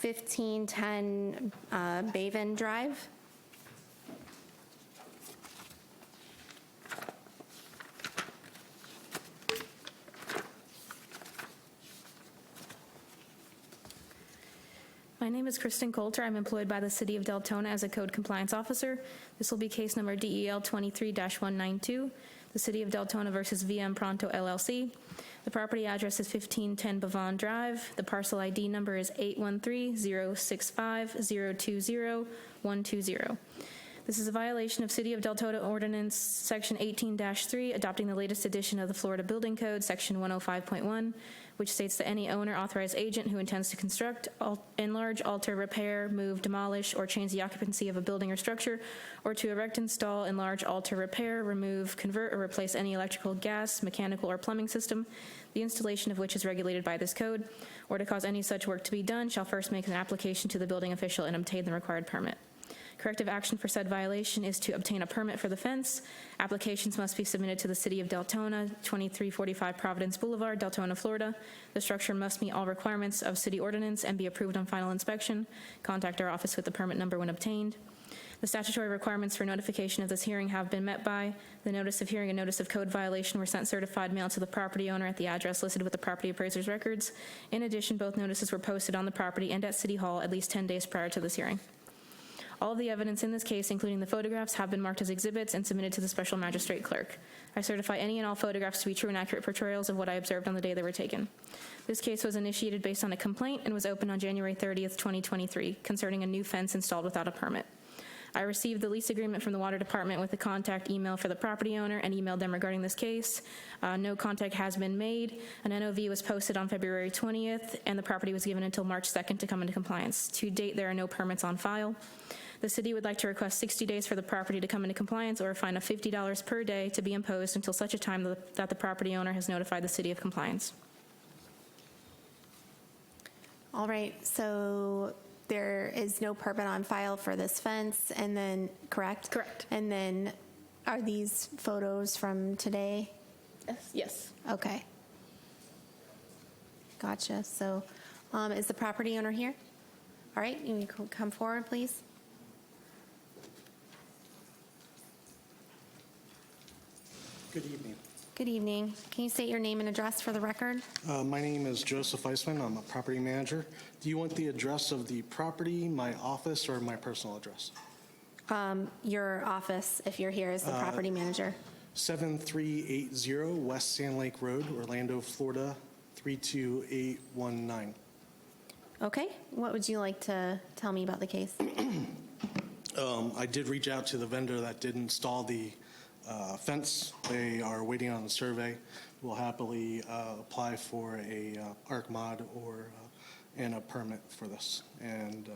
1510 Baven Drive. My name is Kristen Coulter. I'm employed by the City of Deltona as a Code Compliance Officer. This will be case number DEL 23-192, the City of Deltona versus VM Pronto LLC. The property address is 1510 Bavon Drive. The parcel ID number is 813-065-020-120. This is a violation of City of Deltona Ordinance Section 18-3, adopting the latest edition of the Florida Building Code, Section 105.1, which states that any owner, authorized agent who intends to construct, enlarge, alter, repair, move, demolish, or change the occupancy of a building or structure, or to erect, install, enlarge, alter, repair, remove, convert, or replace any electrical, gas, mechanical, or plumbing system, the installation of which is regulated by this code, or to cause any such work to be done, shall first make an application to the building official and obtain the required permit. Corrective action for said violation is to obtain a permit for the fence. Applications must be submitted to the City of Deltona, 2345 Providence Boulevard, Deltona, Florida. The structure must meet all requirements of city ordinance and be approved on final inspection. Contact our office with the permit number when obtained. The statutory requirements for notification of this hearing have been met by the notice of hearing and notice of code violation were sent certified mail to the property owner at the address listed with the property appraiser's records. In addition, both notices were posted on the property and at City Hall at least 10 days prior to this hearing. All of the evidence in this case, including the photographs, have been marked as exhibits and submitted to the special magistrate clerk. I certify any and all photographs to be true and accurate portrayals of what I observed on the day they were taken. This case was initiated based on a complaint and was opened on January 30th, 2023, concerning a new fence installed without a permit. I received the lease agreement from the Water Department with the contact email for the property owner and emailed them regarding this case. No contact has been made. An NOV was posted on February 20th, and the property was given until March 2nd to come into compliance. To date, there are no permits on file. The city would like to request 60 days for the property to come into compliance or a fine of $50 per day to be imposed until such a time that the property owner has notified the city of compliance. All right, so there is no permit on file for this fence, and then, correct? Correct. And then, are these photos from today? Yes. Okay. Gotcha. So, is the property owner here? All right, you can come forward, please. Good evening. Good evening. Can you state your name and address for the record? My name is Joseph Eisman. I'm a property manager. Do you want the address of the property, my office, or my personal address? Your office, if you're here as the property manager. 7380 West Sand Lake Road, Orlando, Florida, 32819. Okay. What would you like to tell me about the case? I did reach out to the vendor that did install the fence. They are waiting on a survey. We'll happily apply for a ARC mod or and a permit for this, and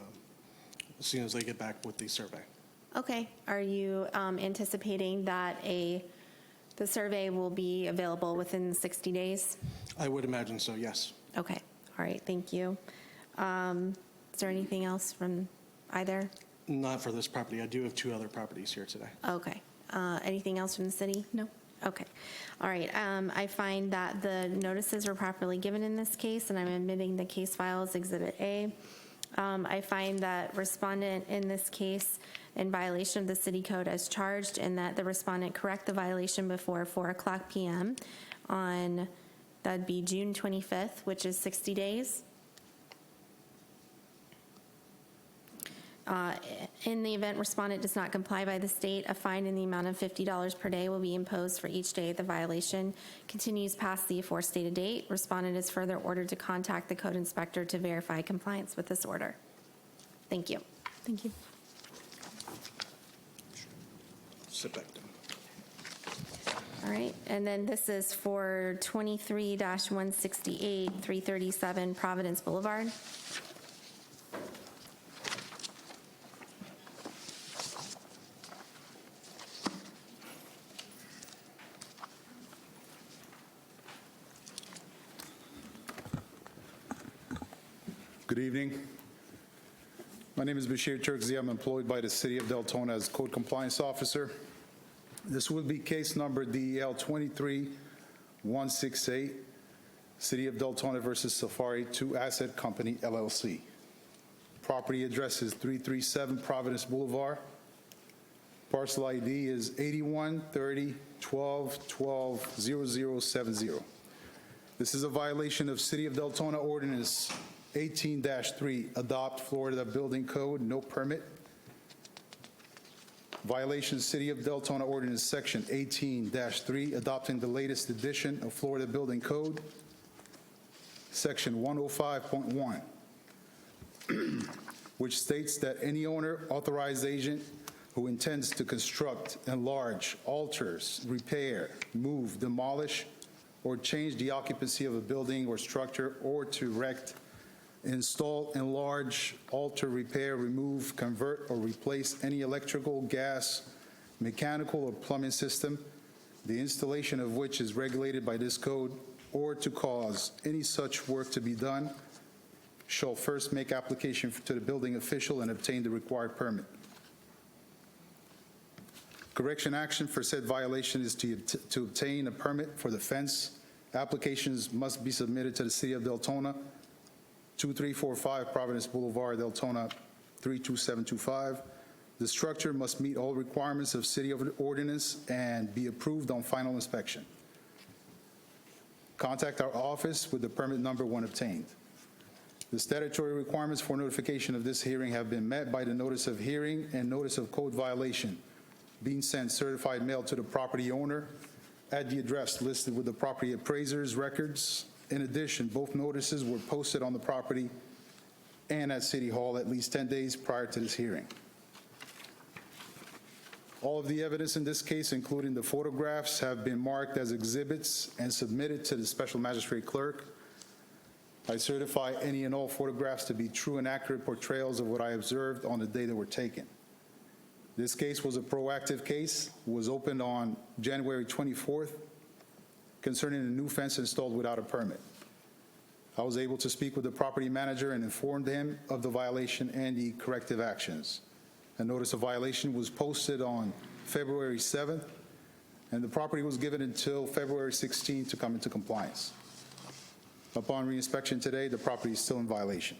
as soon as they get back with the survey. Okay. Are you anticipating that the survey will be available within 60 days? I would imagine so, yes. Okay. All right. Thank you. Is there anything else from either? Not for this property. I do have 2 other properties here today. Okay. Anything else from the city? No. Okay. All right. I find that the notices were properly given in this case, and I'm admitting the case file as Exhibit A. I find that respondent in this case in violation of the city code as charged, and that the respondent correct the violation before 4:00 p.m. on, that'd be June 25th, which is 60 days. In the event respondent does not comply by the state, a fine in the amount of $50 per day will be imposed for each day the violation continues past the aforestated date. Respondent is further ordered to contact the code inspector to verify compliance with this order. Thank you. Thank you. Sit back down. All right, and then this is for 23-168, 337 Providence Boulevard. Good evening. My name is Bashir Turkzi. I'm employed by the City of Deltona as Code Compliance Officer. This will be case number DEL 23168, City of Deltona versus Safari 2 Asset Company, LLC. Property address is 337 Providence Boulevard. Parcel ID is 813012120070. This is a violation of City of Deltona Ordinance 18-3, Adopt Florida Building Code, no permit. Violation City of Deltona Ordinance Section 18-3, adopting the latest edition of Florida Building Code, Section 105.1, which states that any owner, authorized agent who intends to construct, enlarge, alters, repair, move, demolish, or change the occupancy of a building or structure, or to erect, install, enlarge, alter, repair, remove, convert, or replace any electrical, gas, mechanical, or plumbing system, the installation of which is regulated by this code, or to cause any such work to be done, shall first make application to the building official and obtain the required permit. Correction action for said violation is to obtain a permit for the fence. Applications must be submitted to the City of Deltona, 2345 Providence Boulevard, Deltona 32725. The structure must meet all requirements of City Ordinance and be approved on final inspection. Contact our office with the permit number when obtained. The statutory requirements for notification of this hearing have been met by the notice of hearing and notice of code violation being sent certified mail to the property owner at the address listed with the property appraiser's records. In addition, both notices were posted on the property and at City Hall at least 10 days prior to this hearing. All of the evidence in this case, including the photographs, have been marked as exhibits and submitted to the Special Magistrate Clerk. I certify any and all photographs to be true and accurate portrayals of what I observed on the day they were taken. This case was a proactive case, was opened on January 24th, concerning a new fence installed without a permit. I was able to speak with the property manager and informed him of the violation and the corrective actions. A notice of violation was posted on February 7th, and the property was given until February 16th to come into compliance. Upon reinspection today, the property is still in violation.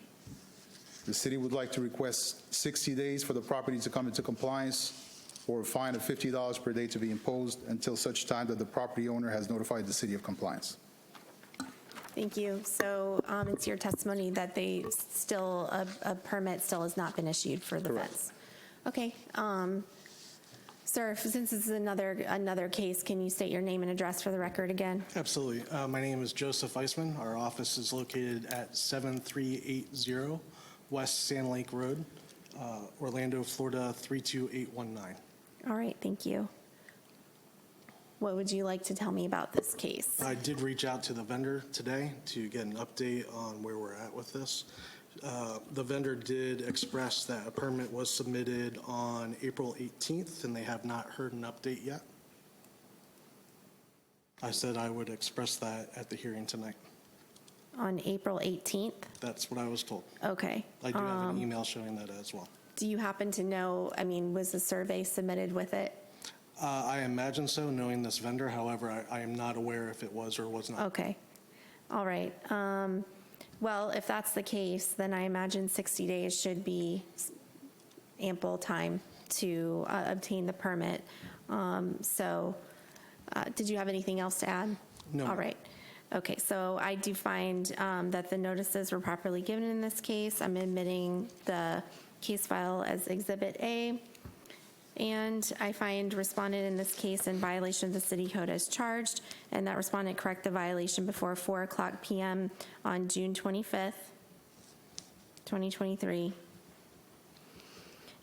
The city would like to request 60 days for the property to come into compliance. or a fine of $50 per day to be imposed until such time that the property owner has notified the city of compliance. Thank you. So it's your testimony that they still, a permit still has not been issued for the fence? Okay. Sir, since this is another case, can you state your name and address for the record again? Absolutely. My name is Joseph Eisman. Our office is located at 7380 West Sand Lake Road, Orlando, Florida 32819. All right, thank you. What would you like to tell me about this case? I did reach out to the vendor today to get an update on where we're at with this. The vendor did express that a permit was submitted on April 18th, and they have not heard an update yet. I said I would express that at the hearing tonight. On April 18th? That's what I was told. Okay. I do have an email showing that as well. Do you happen to know, was the survey submitted with it? I imagine so, knowing this vendor. However, I am not aware if it was or was not. Okay. All right. Well, if that's the case, then I imagine 60 days should be ample time to obtain the permit. Did you have anything else to add? No. All right. Okay, so I do find that the notices were properly given in this case. I'm admitting the case file as Exhibit A. And I find respondent in this case in violation of the city code as charged, and that respondent correct the violation before 4:00 p.m. on June 25th, 2023.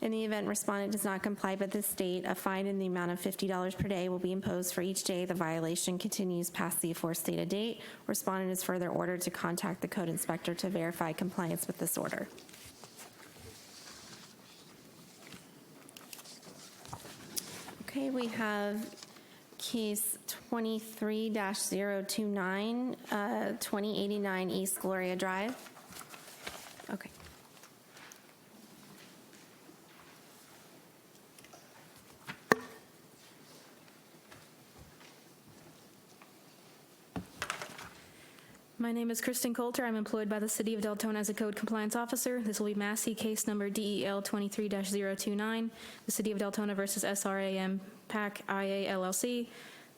In the event respondent does not comply with this date, a fine in the amount of $50 per day will be imposed for each day the violation continues past the aforestated date. Respondent is further ordered to contact the code inspector to verify compliance with this order. Okay, we have case 23-029, 2089 East Gloria Drive. Okay. My name is Kristen Coulter. I'm employed by the City of Deltona as a Code Compliance Officer. This will be Massey case number DEL 23-029, the City of Deltona versus SRAM PAC IA LLC.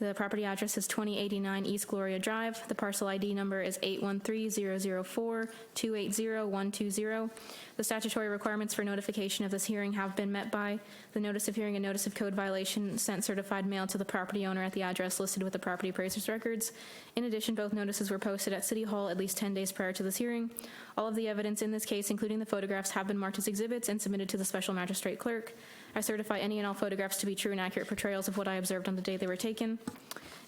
The property address is 2089 East Gloria Drive. The parcel ID number is 813-004-280120. The statutory requirements for notification of this hearing have been met by the notice of hearing and notice of code violation sent certified mail to the property owner at the address listed with the property appraiser's records. In addition, both notices were posted at City Hall at least 10 days prior to this hearing. All of the evidence in this case, including the photographs, have been marked as exhibits and submitted to the special magistrate clerk. I certify any and all photographs to be true and accurate portrayals of what I observed on the day they were taken.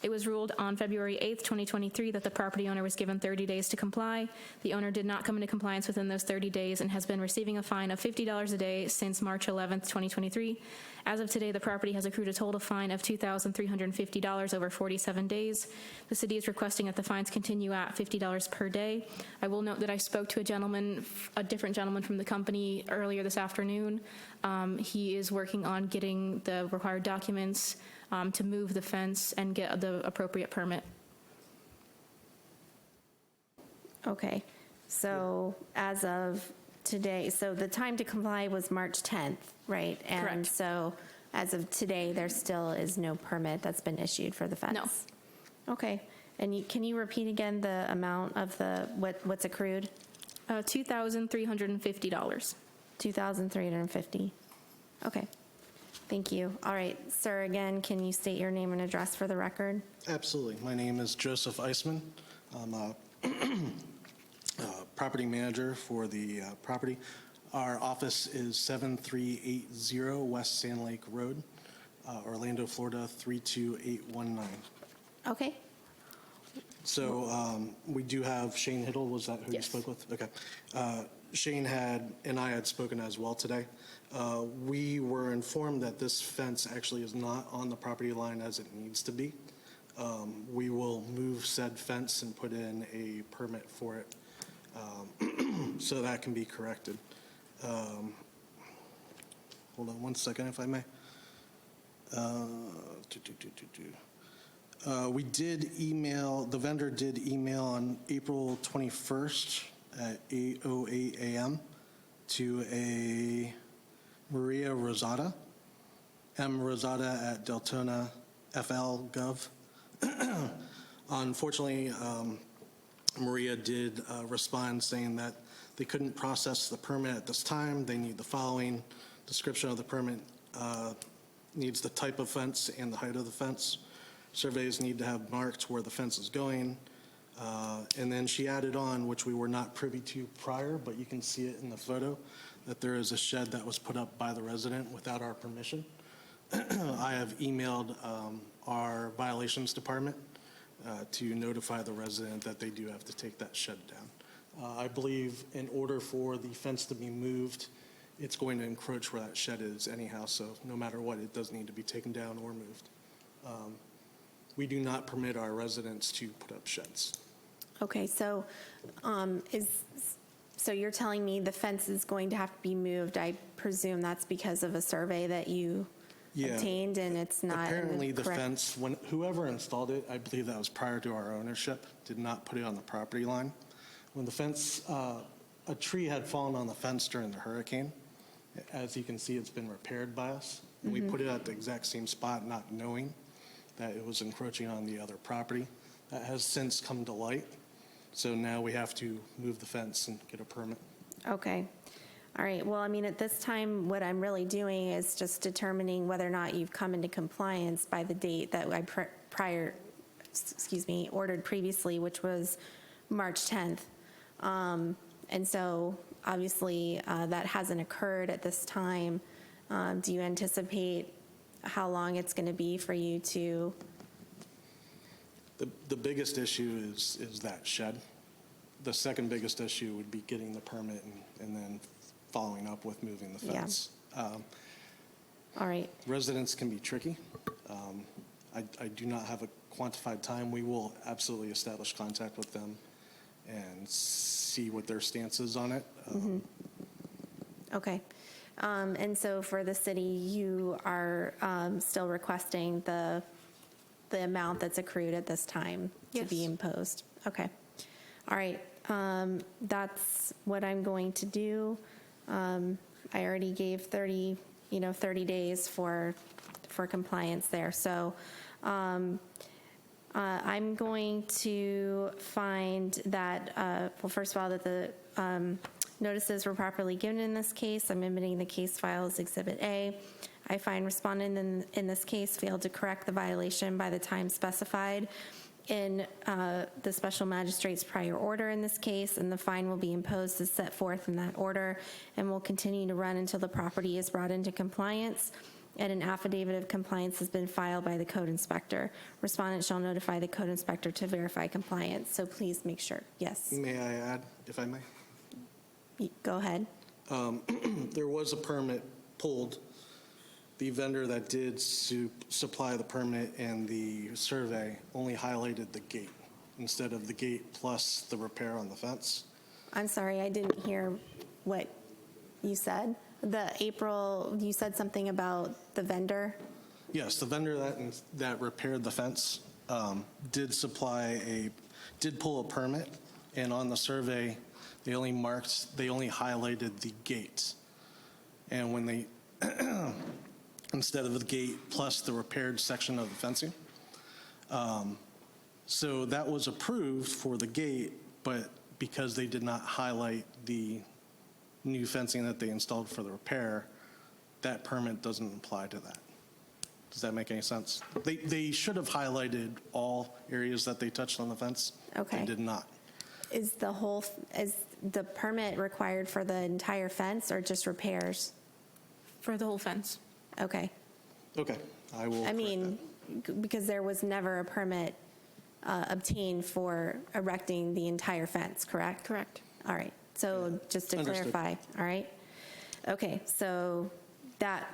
It was ruled on February 8th, 2023 that the property owner was given 30 days to comply. The owner did not come into compliance within those 30 days and has been receiving a fine of $50 a day since March 11th, 2023. As of today, the property has accrued a total fine of $2,350 over 47 days. The city is requesting that the fines continue at $50 per day. I will note that I spoke to a different gentleman from the company earlier this afternoon. He is working on getting the required documents to move the fence and get the appropriate permit. Okay, so as of today, so the time to comply was March 10th, right? And Correct. so as of today, there still is no permit that's been issued for the fence? No. Okay, and can you repeat again the amount of what's accrued? $2,350. $2,350. Okay, thank you. All right, sir, again, can you state your name and address for the record? Absolutely. My name is Joseph Eisman. I'm a property manager for the property. Our office is 7380 West Sand Lake Road, Orlando, Florida 32819. Okay. So we do have Shane Hiddle. Was that who you spoke with? Okay. Shane and I had spoken as well today. We were informed that this fence actually is not on the property line as it needs to be. We will move said fence and put in a permit for it so that can be corrected. Hold on one second, if I may. We did email, the vendor did email on April 21st at 8:08 a.m. to a Maria Rosada, M. Rosada at Deltona FL.gov. Unfortunately, Maria did respond saying that they couldn't process the permit at this time. They need the following description of the permit. Needs the type of fence and the height of the fence. Surveys need to have marked where the fence is going. And then she added on, which we were not privy to prior, but you can see it in the photo, that there is a shed that was put up by the resident without our permission. I have emailed our violations department to notify the resident that they do have to take that shed down. I believe in order for the fence to be moved, it's going to encroach where that shed is anyhow, so no matter what, it does need to be taken down or moved. We do not permit our residents to put up sheds. Okay, so so you're telling me the fence is going to have to be moved. I presume that's because of a survey that you obtained, and it's not Apparently the correct. fence, when whoever installed it, I believe that was prior to our ownership, did not put it on the property line. When the fence, a tree had fallen on the fence during the hurricane. As you can see, it's been repaired by us. And we put it at the exact same spot, not knowing that it was encroaching on the other property. That has since come to light. So now we have to move the fence and get a permit. Okay. All right. Well, I mean, at this time, what I'm really doing is just determining whether or not you've come into compliance by the date that I ordered previously, which was March 10th. And so obviously that hasn't occurred at this time. Do you anticipate how long it's going to be for you to? The biggest issue is that shed. The second biggest issue would be getting the permit and then following up with moving the fence. All right. Residents can be tricky. I do not have a quantified time. We will absolutely establish contact with them and see what their stance is on it. Okay. And so for the city, you are still requesting the amount that's accrued at this time to be imposed? Okay. All right. That's what I'm going to do. I already gave 30 days for compliance there. So I'm going to find that, well, first of all, that the notices were properly given in this case. I'm admitting the case file as Exhibit A. I find respondent in this case failed to correct the violation by the time specified in the special magistrate's prior order in this case, and the fine will be imposed as set forth in that order and will continue to run until the property is brought into compliance and an affidavit of compliance has been filed by the code inspector. Respondent shall notify the code inspector to verify compliance. So please make sure. Yes. May I add, if I may? Go ahead. There was a permit pulled. The vendor that did supply the permit and the survey only highlighted the gate instead of the gate plus the repair on the fence. I'm sorry, I didn't hear what you said. You said something about the vendor? Yes, the vendor that repaired the fence did pull a permit, and on the survey, they only highlighted the gate. And when they, instead of the gate plus the repaired section of the fencing. So that was approved for the gate, but because they did not highlight the new fencing that they installed for the repair, that permit doesn't apply to that. Does that make any sense? They should have highlighted all areas that they touched on the fence. Okay. They did not. Is the permit required for the entire fence or just repairs? For the whole fence. Okay. Okay, I will. I mean, because there was never a permit obtained for erecting the entire fence, correct? Correct. All right. So just to Understood. clarify, all right? Okay, so that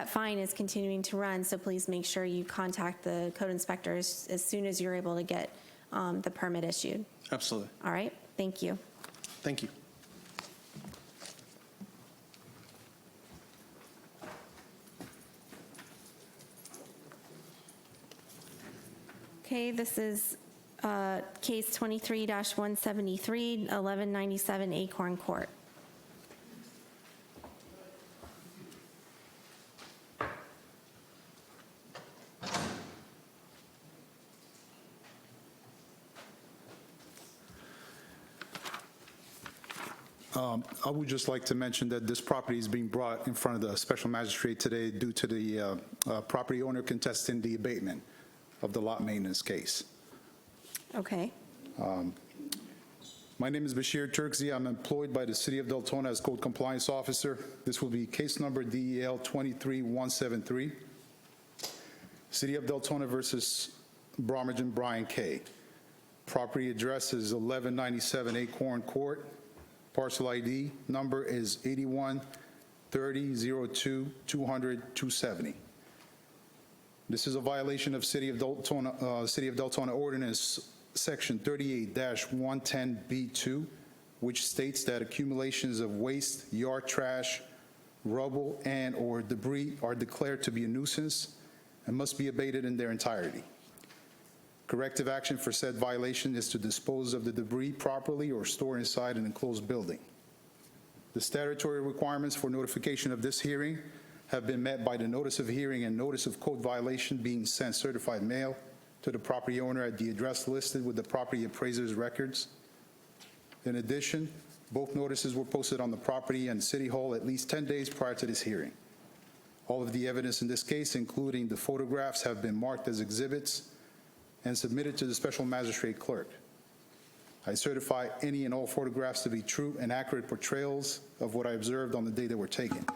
fine is continuing to run, so please make sure you contact the code inspectors as soon as you're able to get the permit issued. Absolutely. All right? Thank you. Thank you. Okay, this is case 23-173, 1197 Acorn Court. I would just like to mention that this property is being brought in front of the special magistrate today due to the property owner contesting the abatement of the lot maintenance case. Okay. My name is Bashir Turkzi. I'm employed by the City of Deltona as Code Compliance Officer. This will be case number DEL 23173. City of Deltona versus Bromage Brian K. Property address is 1197 Acorn Court. Parcel ID number is 813002200270. This is a violation of City of Deltona Ordinance Section 38-110B2, which states that accumulations of waste, yard trash, rubble, and/or debris are declared to be a nuisance and must be abated in their entirety. Corrective action for said violation is to dispose of the debris properly or store inside an enclosed building. The statutory requirements for notification of this hearing have been met by the notice of hearing and notice of code violation being sent certified mail to the property owner at the address listed with the property appraiser's records. In addition, both notices were posted on the property and City Hall at least 10 days prior to this hearing. All of the evidence in this case, including the photographs, have been marked as exhibits and submitted to the special magistrate clerk. I certify any and all photographs to be true and accurate portrayals of what I observed on the day they were taken.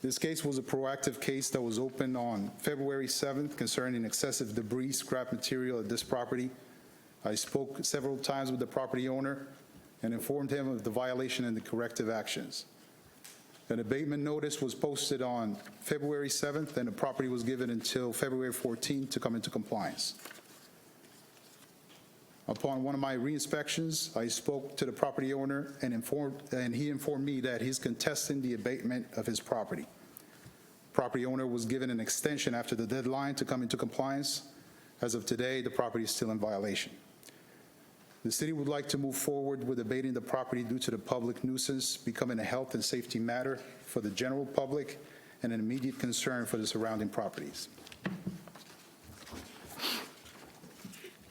This case was a proactive case that was opened on February 7th concerning excessive debris, scrap material at this property. I spoke several times with the property owner and informed him of the violation and the corrective actions. An abatement notice was posted on February 7th, and the property was given until February 14th to come into compliance. Upon one of my re-inspections, I spoke to the property owner and he informed me that he's contesting the abatement of his property. Property owner was given an extension after the deadline to come into compliance. As of today, the property is still in violation. The city would like to move forward with abating the property due to the public nuisance becoming a health and safety matter for the general public and an immediate concern for the surrounding properties.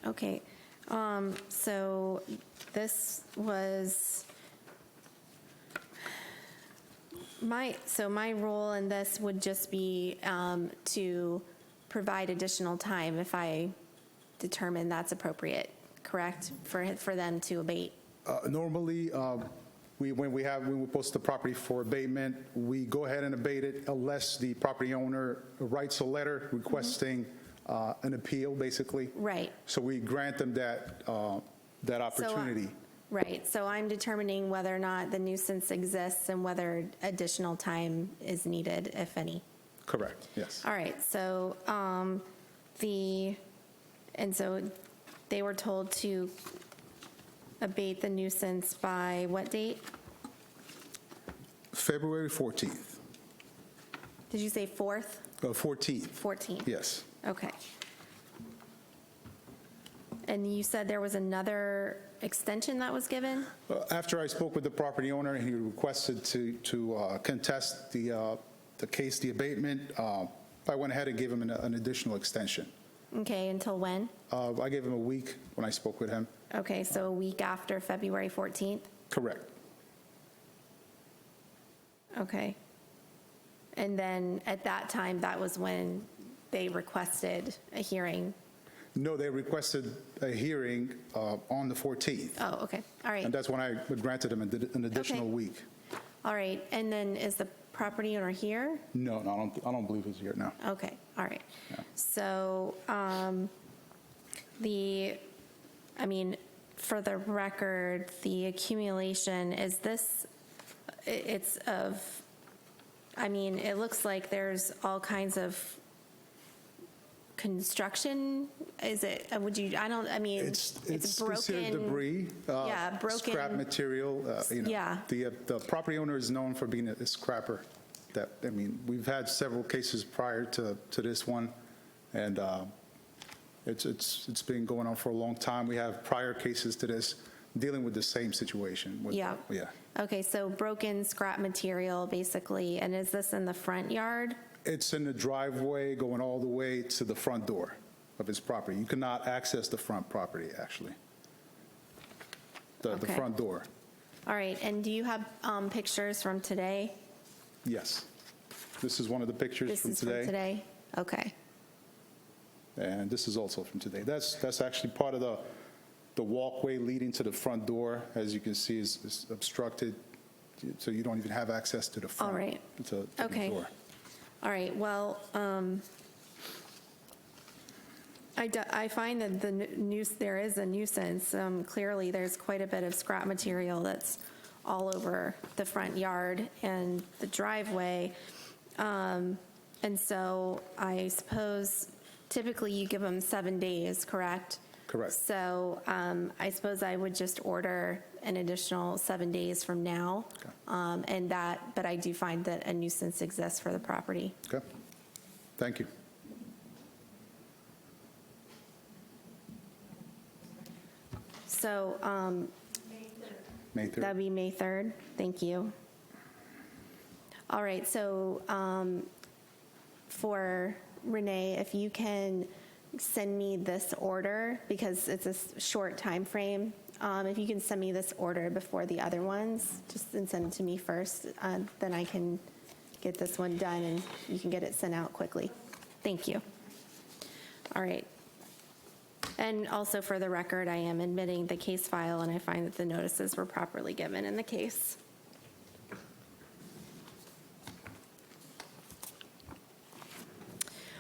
Okay. So this was my role in this would just be to provide additional time if I determine that's appropriate, correct, for them to abate? Normally, when we post the property for abatement, we go ahead and abate it unless the property owner writes a letter requesting an appeal, basically. Right. So we grant them that opportunity. Right. So I'm determining whether or not the nuisance exists and whether additional time is needed, if any. Correct. Yes. All right. So so they were told to abate the nuisance by what date? February 14th. Did you say 4th? 14th. 14th. Yes. Okay. And you said there was another extension that was given? After I spoke with the property owner and he requested to contest the case, the abatement, I went ahead and gave him an additional extension. Okay, until when? I gave him a week when I spoke with him. Okay, so a week after February 14th? Correct. Okay. And then at that time, that was when they requested a hearing? No, they requested a hearing on the 14th. Oh, okay. All right. And that's when I granted them an additional Okay. week. All right. And then is the property owner here? No, I don't believe he's here now. Okay. All right. So for the record, the accumulation, is this, it looks like there's all kinds of construction. Is it, it's broken. Considered debris. Yeah, broken. Scrap material. Yeah. The property owner is known for being a scrapper. We've had several cases prior to this one, and it's been going on for a long time. We have prior cases to this dealing with the same situation. Yeah. Okay, so broken scrap material, basically. And is this in the front yard? It's in the driveway going all the way to the front door of his property. You cannot access the front property, actually. The front door. All right, and do you have pictures from today? Yes. This is one of the pictures This from is from today? Okay. And this is also from today. That's actually part of the walkway leading to the front door. As you can see, is obstructed, so you don't even have access to the front. All right. To the Okay. door. All right, well, I find that there is a nuisance. Clearly, there's quite a bit of scrap material that's all over the front yard and the driveway. And so I suppose typically you give them 7 days, correct? Correct. So I suppose I would just order an additional 7 days from now. But I do find that a nuisance exists for the property. Okay. Thank you. So May 3rd. that'd be May 3rd. Thank you. All right, so for Renee, if you can send me this order, because it's a short time frame, if you can send me this order before the other ones, just and send it to me first, then I can get this one done and you can get it sent out quickly. Thank you. All right. And also for the record, I am admitting the case file, and I find that the notices were properly given in the case.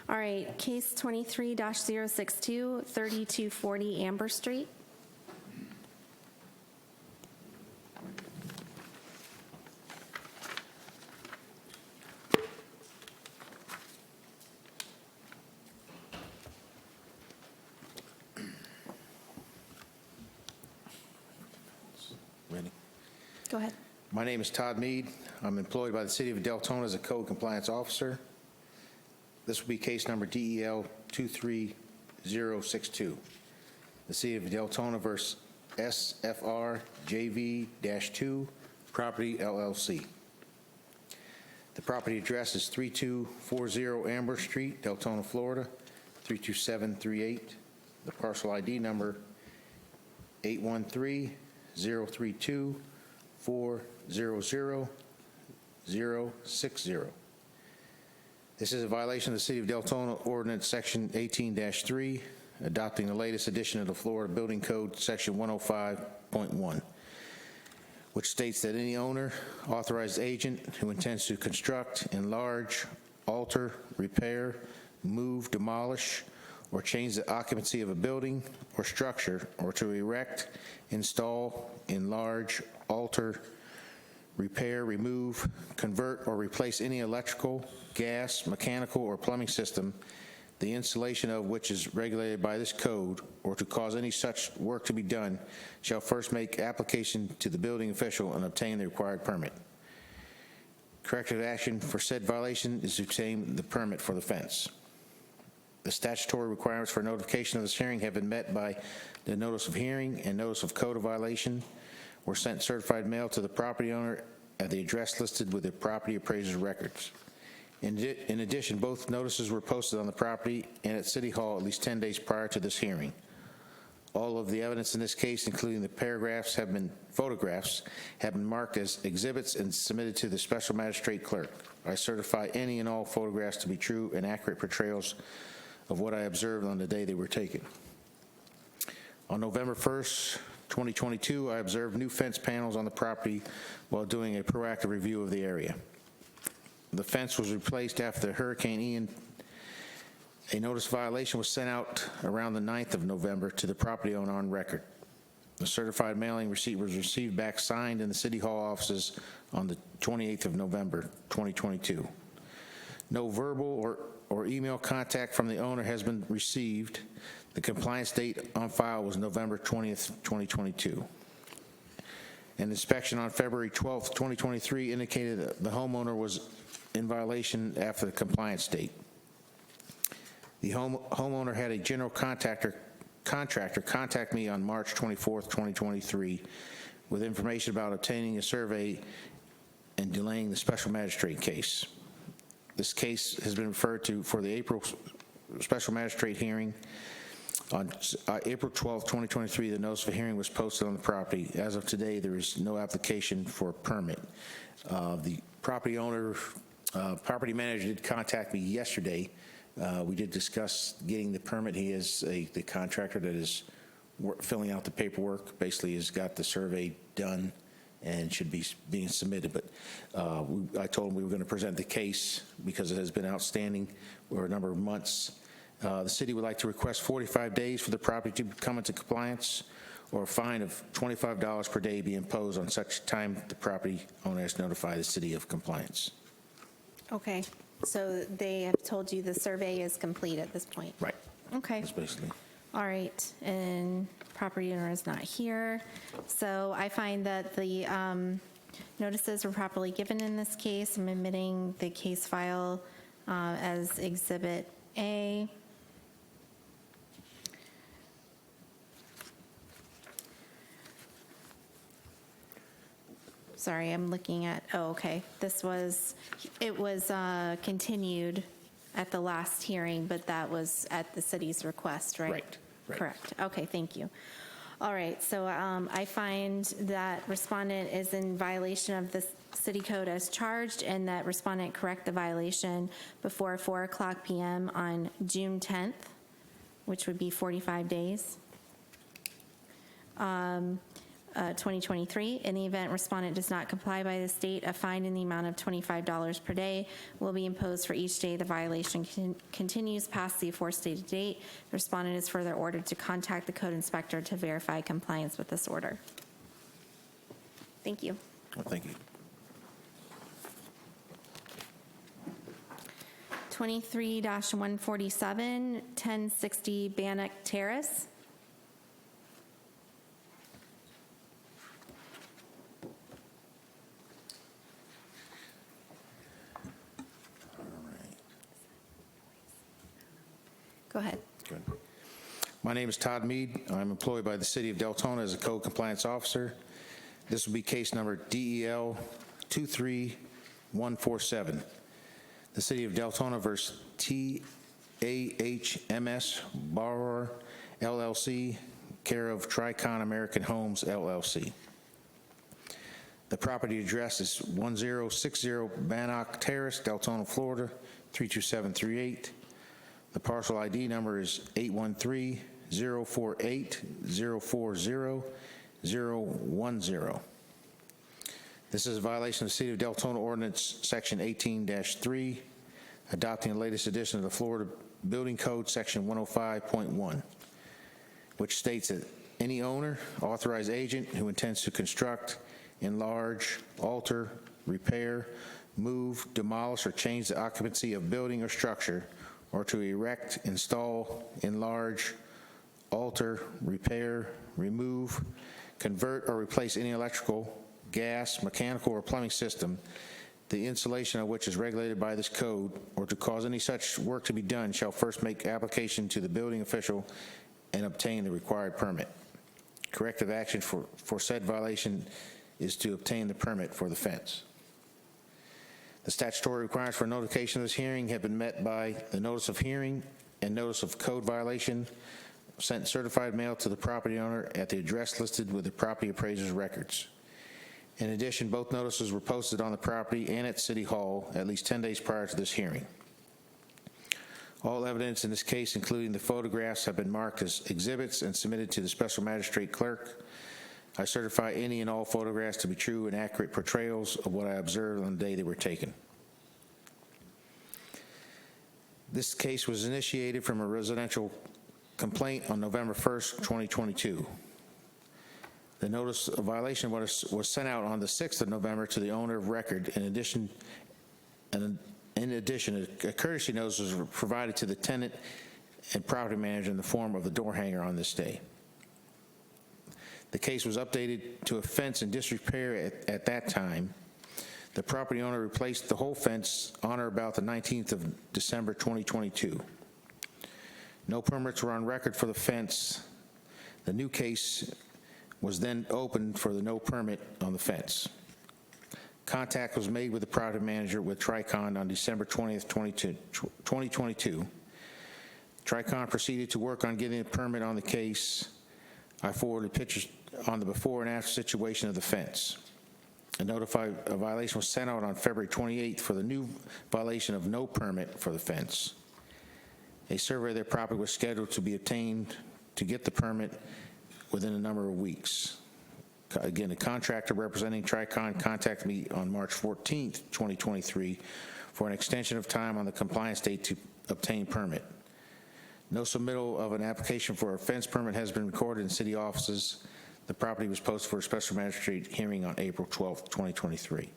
All right, case 23-062, 3240 Amber Street. Ready? Go ahead. My name is Todd Mead. I'm employed by the City of Deltona as a code compliance officer. This will be case number DEL 23062. The City of Deltona versus SFR JV-2 Property LLC. The property address is 3240 Amber Street, Deltona, Florida, 32738. The parcel ID number 813-032-400-060. This is a violation of the City of Deltona Ordinance Section 18-3, adopting the latest edition of the Florida Building Code, Section 105.1, which states that any owner, authorized agent who intends to construct, enlarge, alter, repair, move, demolish, or change the occupancy of a building or structure, or to erect, install, enlarge, alter, repair, remove, convert, or replace any electrical, gas, mechanical, or plumbing system, the installation of which is regulated by this code, or to cause any such work to be done, shall first make application to the building official and obtain the required permit. Corrective action for said violation is to obtain the permit for the fence. The statutory requirements for notification of this hearing have been met by the notice of hearing and notice of code of violation were sent certified mail to the property owner at the address listed with the property appraiser's records. In addition, both notices were posted on the property and at City Hall at least 10 days prior to this hearing. All of the evidence in this case, including the photographs, have been marked as exhibits and submitted to the Special Magistrate Clerk. I certify any and all photographs to be true and accurate portrayals of what I observed on the day they were taken. On November 1st, 2022, I observed new fence panels on the property while doing a proactive review of the area. The fence was replaced after Hurricane Ian. A notice violation was sent out around the 9th of November to the property owner on record. The certified mailing receipt was received back signed in the City Hall offices on the 28th of November, 2022. No verbal or email contact from the owner has been received. The compliance date on file was November 20th, 2022. An inspection on February 12th, 2023 indicated that the homeowner was in violation after the compliance date. The homeowner had a general contractor contact me on March 24th, 2023 with information about obtaining a survey and delaying the special magistrate case. This case has been referred to for the April special magistrate hearing. On April 12, 2023, the notice of hearing was posted on the property. As of today, there is no application for a permit. The property owner, property manager did contact me yesterday. We did discuss getting the permit. He is the contractor that is filling out the paperwork, basically has got the survey done and should be being submitted. But I told him we were going to present the case because it has been outstanding for a number of months. The city would like to request 45 days for the property to come into compliance, or a fine of $25 per day be imposed on such time the property owner has notified the city of compliance. Okay, so they have told you the survey is complete at this point? Right. Okay. That's basically. All right, and property owner is not here. So I find that the notices were properly given in this case. I'm admitting the case file as Exhibit A. Sorry, I'm looking at, oh, okay. It was continued at the last hearing, but that was at the city's request, right? Right. Correct. Okay, thank you. All right, so I find that respondent is in violation of the city code as charged, and that respondent correct the violation before 4:00 p.m. on June 10th, which would be 45 days. 2023. In the event respondent does not comply by the state, a fine in the amount of $25 per day will be imposed for each day the violation continues past the aforestated date. The respondent is further ordered to contact the code inspector to verify compliance with this order. Thank you. Well, thank you. 23-147, 1060 Bannock Terrace. Go ahead. Good. My name is Todd Mead. I'm employed by the City of Deltona as a code compliance officer. This will be case number DEL 23147. The City of Deltona versus TAHMS Borrower LLC, care of Tricon American Homes LLC. The property address is 1060 Bannock Terrace, Deltona, Florida 32738. The parcel ID number is 813-048-040-010. This is a violation of the City of Deltona Ordinance Section 18-3, adopting the latest edition of the Florida Building Code, Section 105.1, which states that any owner, authorized agent who intends to construct, enlarge, alter, repair, move, demolish, or change the occupancy of building or structure, or to erect, install, enlarge, alter, repair, remove, convert, or replace any electrical, gas, mechanical, or plumbing system, the installation of which is regulated by this code, or to cause any such work to be done, shall first make application to the building official and obtain the required permit. Corrective action for said violation is to obtain the permit for the fence. The statutory requirements for notification of this hearing have been met by the notice of hearing and notice of code violation sent certified mail to the property owner at the address listed with the property appraiser's records. In addition, both notices were posted on the property and at City Hall at least 10 days prior to this hearing. All evidence in this case, including the photographs, have been marked as exhibits and submitted to the special magistrate clerk. I certify any and all photographs to be true and accurate portrayals of what I observed on the day they were taken. This case was initiated from a residential complaint on November 1st, 2022. The notice of violation was sent out on the 6th of November to the owner of record. In addition, a courtesy notice was provided to the tenant and property manager in the form of the door hanger on this day. The case was updated to a fence in disrepair at that time. The property owner replaced the whole fence on or about the 19th of December 2022. No permits were on record for the fence. The new case was then opened for the no permit on the fence. Contact was made with the property manager with Tricon on December 20th, 2022. Tricon proceeded to work on getting a permit on the case. I forwarded pictures on the before and after situation of the fence. A violation was sent out on February 28th for the new violation of no permit for the fence. A survey of their property was scheduled to be obtained to get the permit within a number of weeks. Again, the contractor representing Tricon contacted me on March 14th, 2023 for an extension of time on the compliance date to obtain permit. No submittal of an application for a fence permit has been recorded in city offices. The property was posted for a special magistrate hearing on April 12th, 2023.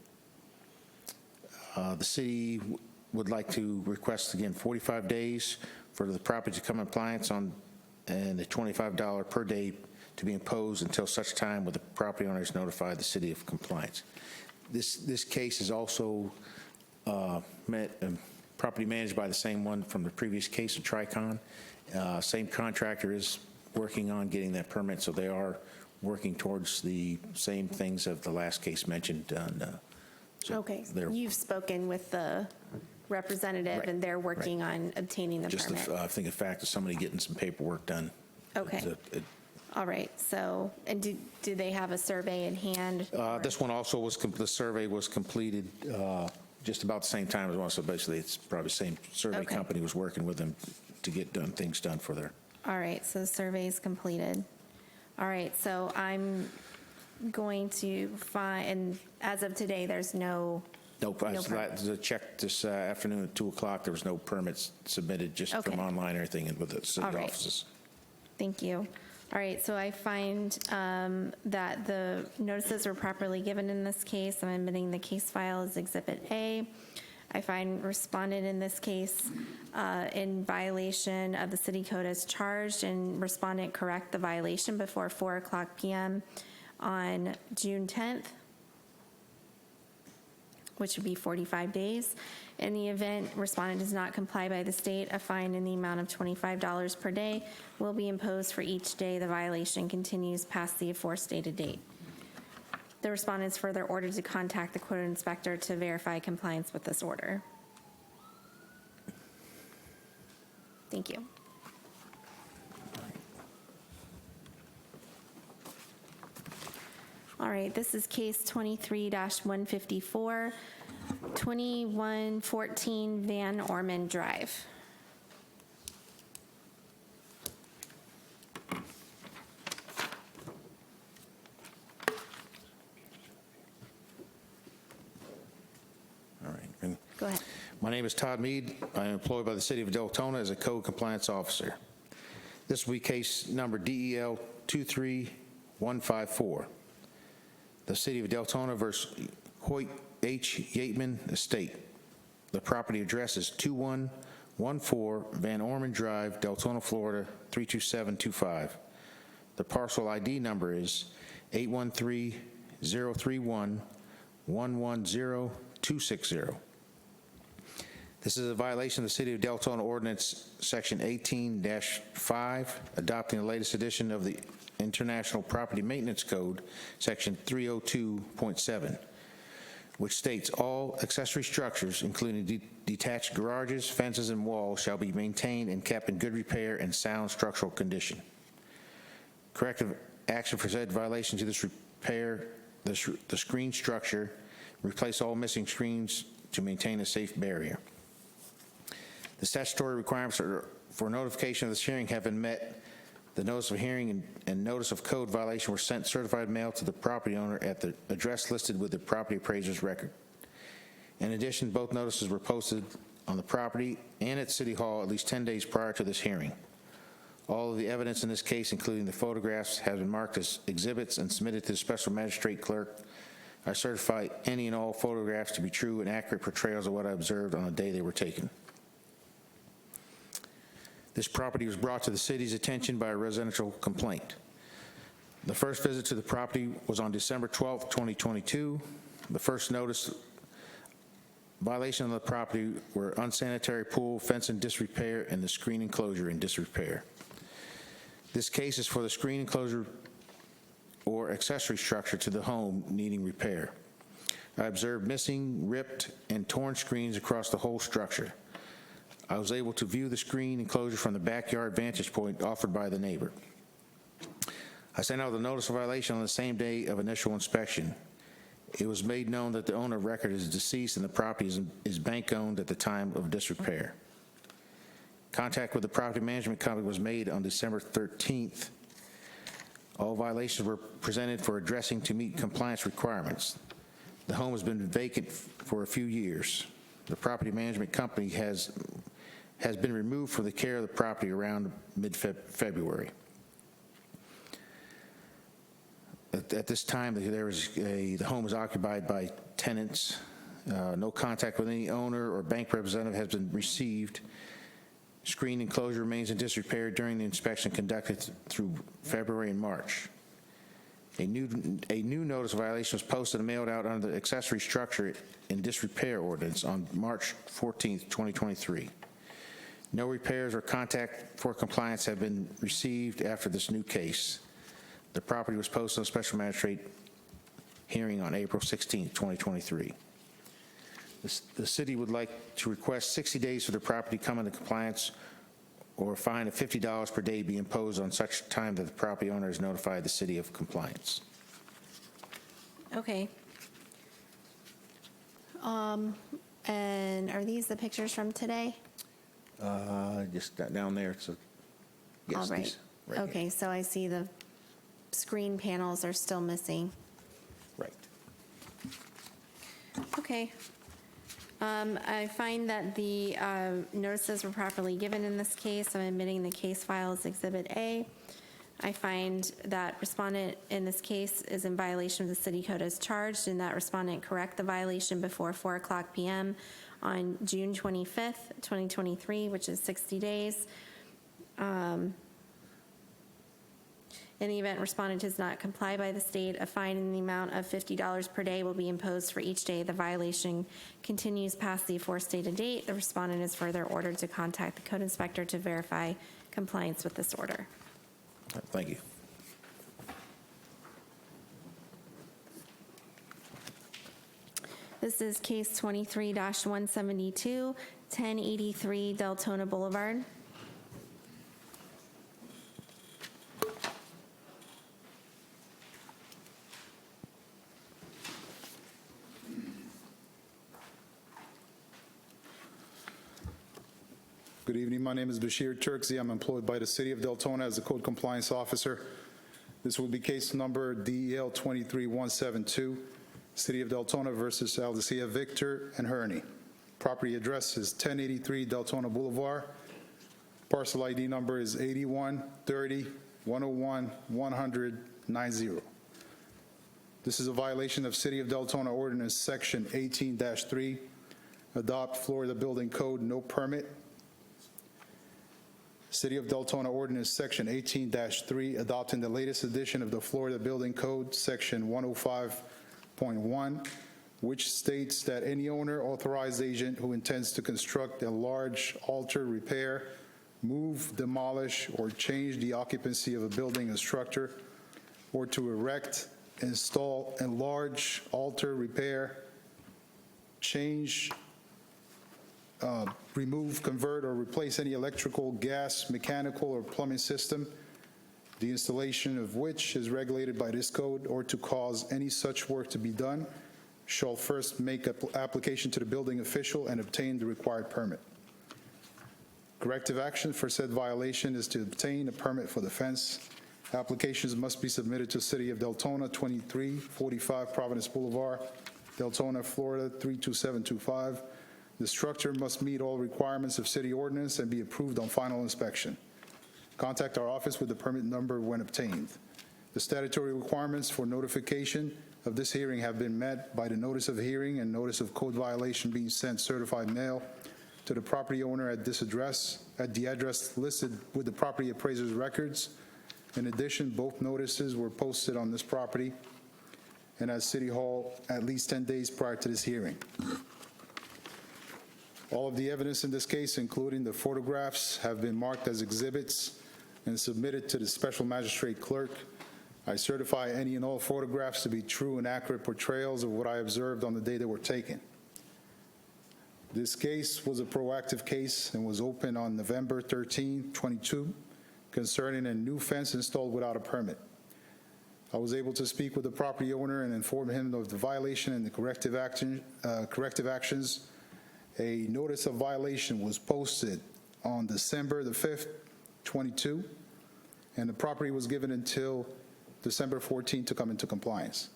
The city would like to request, again, 45 days for the property to come in compliance on, and the $25 per day to be imposed until such time where the property owners notify the city of compliance. This case is also property managed by the same one from the previous case of Tricon. Same contractor is working on getting that permit, so they are working towards the same things of the last case mentioned. Okay, you've spoken with the representative, Right, and they're working on obtaining the Just permit. I think the fact of somebody getting some paperwork done. Okay. All right, so, and do they have a survey in hand? This one also was, the survey was completed just about the same time as well, so basically it's probably the same survey Okay. company was working with them to get things done for their. All right, so the survey is completed. All right, so I'm going to find, and as of today, there's no. Nope, I checked this afternoon at 2 o'clock, there was no permits submitted just Okay. from online or anything with the city All right. offices. Thank you. All right, so I find that the notices were properly given in this case. I'm admitting the case file as Exhibit A. I find respondent in this case in violation of the city code as charged, and respondent correct the violation before 4 o'clock p.m. on June 10th, which would be 45 days. In the event respondent does not comply by the state, a fine in the amount of $25 per day will be imposed for each day the violation continues past the aforestated date. The respondent is further ordered to contact the quote inspector to verify compliance with this order. Thank you. All right, this is case 23-154, 2114 Van Orman Drive. All right. Go ahead. My name is Todd Mead. I am employed by the city of Deltona as a code compliance officer. This will be case number DEL 23154. The city of Deltona versus Hoyt H. Yateman Estate. The property address is 2114 Van Orman Drive, Deltona, Florida 32725. The parcel ID number is 813-031-110260. This is a violation of the City of Deltona Ordinance Section 18-5, adopting the latest edition of the International Property Maintenance Code, Section 302.7, which states all accessory structures, including detached garages, fences, and walls, shall be maintained and kept in good repair and sound structural condition. Corrective action for said violation to this repair the screen structure, replace all missing screens to maintain a safe barrier. The statutory requirements for notification of this hearing have been met. The notice of hearing and notice of code violation were sent certified mail to the property owner at the address listed with the property appraiser's record. In addition, both notices were posted on the property and at City Hall at least 10 days prior to this hearing. All of the evidence in this case, including the photographs, have been marked as exhibits and submitted to the special magistrate clerk. I certify any and all photographs to be true and accurate portrayals of what I observed on the day they were taken. This property was brought to the city's attention by a residential complaint. The first visit to the property was on December 12th, 2022. The first notice violation of the property were unsanitary pool, fence in disrepair, and the screen enclosure in disrepair. This case is for the screen enclosure or accessory structure to the home needing repair. I observed missing, ripped, and torn screens across the whole structure. I was able to view the screen enclosure from the backyard vantage point offered by the neighbor. I sent out the notice of violation on the same day of initial inspection. It was made known that the owner of record is deceased and the property is bank-owned at the time of disrepair. Contact with the property management company was made on December 13th. All violations were presented for addressing to meet compliance requirements. The home has been vacant for a few years. The property management company has been removed from the care of the property around mid-February. At this time, the home is occupied by tenants. No contact with any owner or bank representative has been received. Screen enclosure remains in disrepair during the inspection conducted through February and March. A new notice of violation was posted and mailed out under the accessory structure in disrepair ordinance on March 14th, 2023. No repairs or contact for compliance have been received after this new case. The property was posted on a special magistrate hearing on April 16th, 2023. The city would like to request 60 days for the property to come into compliance or a fine of $50 per day be imposed on such time that the property owner has notified the city of compliance. Okay. And are these the pictures from today? Just down there. So, yes, All right. these right Okay, here. so I see the screen panels are still missing. Right. Okay. I find that the notices were properly given in this case. I'm admitting the case file is Exhibit A. I find that respondent in this case is in violation of the city code as charged, and that respondent correct the violation before 4:00 p.m. on June 25th, 2023, which is 60 days. In the event respondent does not comply by the state, a fine in the amount of $50 per day will be imposed for each day the violation continues past the aforestated date. The respondent is further ordered to contact the code inspector to verify compliance with this order. Thank you. This is case 23-172, 1083 Deltona Boulevard. Good evening. My name is Bashir Turkzi. I'm employed by the City of Deltona as a Code Compliance Officer. This will be case number DEL 23172, City of Deltona versus Aldecia Victor and Herney. Property address is 1083 Deltona Boulevard. Parcel ID number is 8130-101-100-90. This is a violation of City of Deltona Ordinance Section 18-3, Adopt Florida Building Code, no permit. City of Deltona Ordinance Section 18-3, adopting the latest edition of the Florida Building Code, Section 105.1, which states that any owner, authorized agent who intends to construct a large, alter, repair, move, demolish, or change the occupancy of a building or structure, or to erect, install, enlarge, alter, repair, change, remove, convert, or replace any electrical, gas, mechanical, or plumbing system, the installation of which is regulated by this code, or to cause any such work to be done, shall first make application to the building official and obtain the required permit. Corrective action for said violation is to obtain a permit for the fence. Applications must be submitted to City of Deltona, 2345 Providence Boulevard, Deltona, Florida, 32725. The structure must meet all requirements of city ordinance and be approved on final inspection. Contact our office with the permit number when obtained. The statutory requirements for notification of this hearing have been met by the notice of hearing and notice of code violation being sent certified mail to the property owner at this address, at the address listed with the property appraiser's records. In addition, both notices were posted on this property and at City Hall at least 10 days prior to this hearing. All of the evidence in this case, including the photographs, have been marked as exhibits and submitted to the special magistrate clerk. I certify any and all photographs to be true and accurate portrayals of what I observed on the day they were taken. This case was a proactive case and was opened on November 13, 22, concerning a new fence installed without a permit. I was able to speak with the property owner and inform him of the violation and the corrective actions. A notice of violation was posted on December the 5th, 22, and the property was given until December 14 to come into compliance.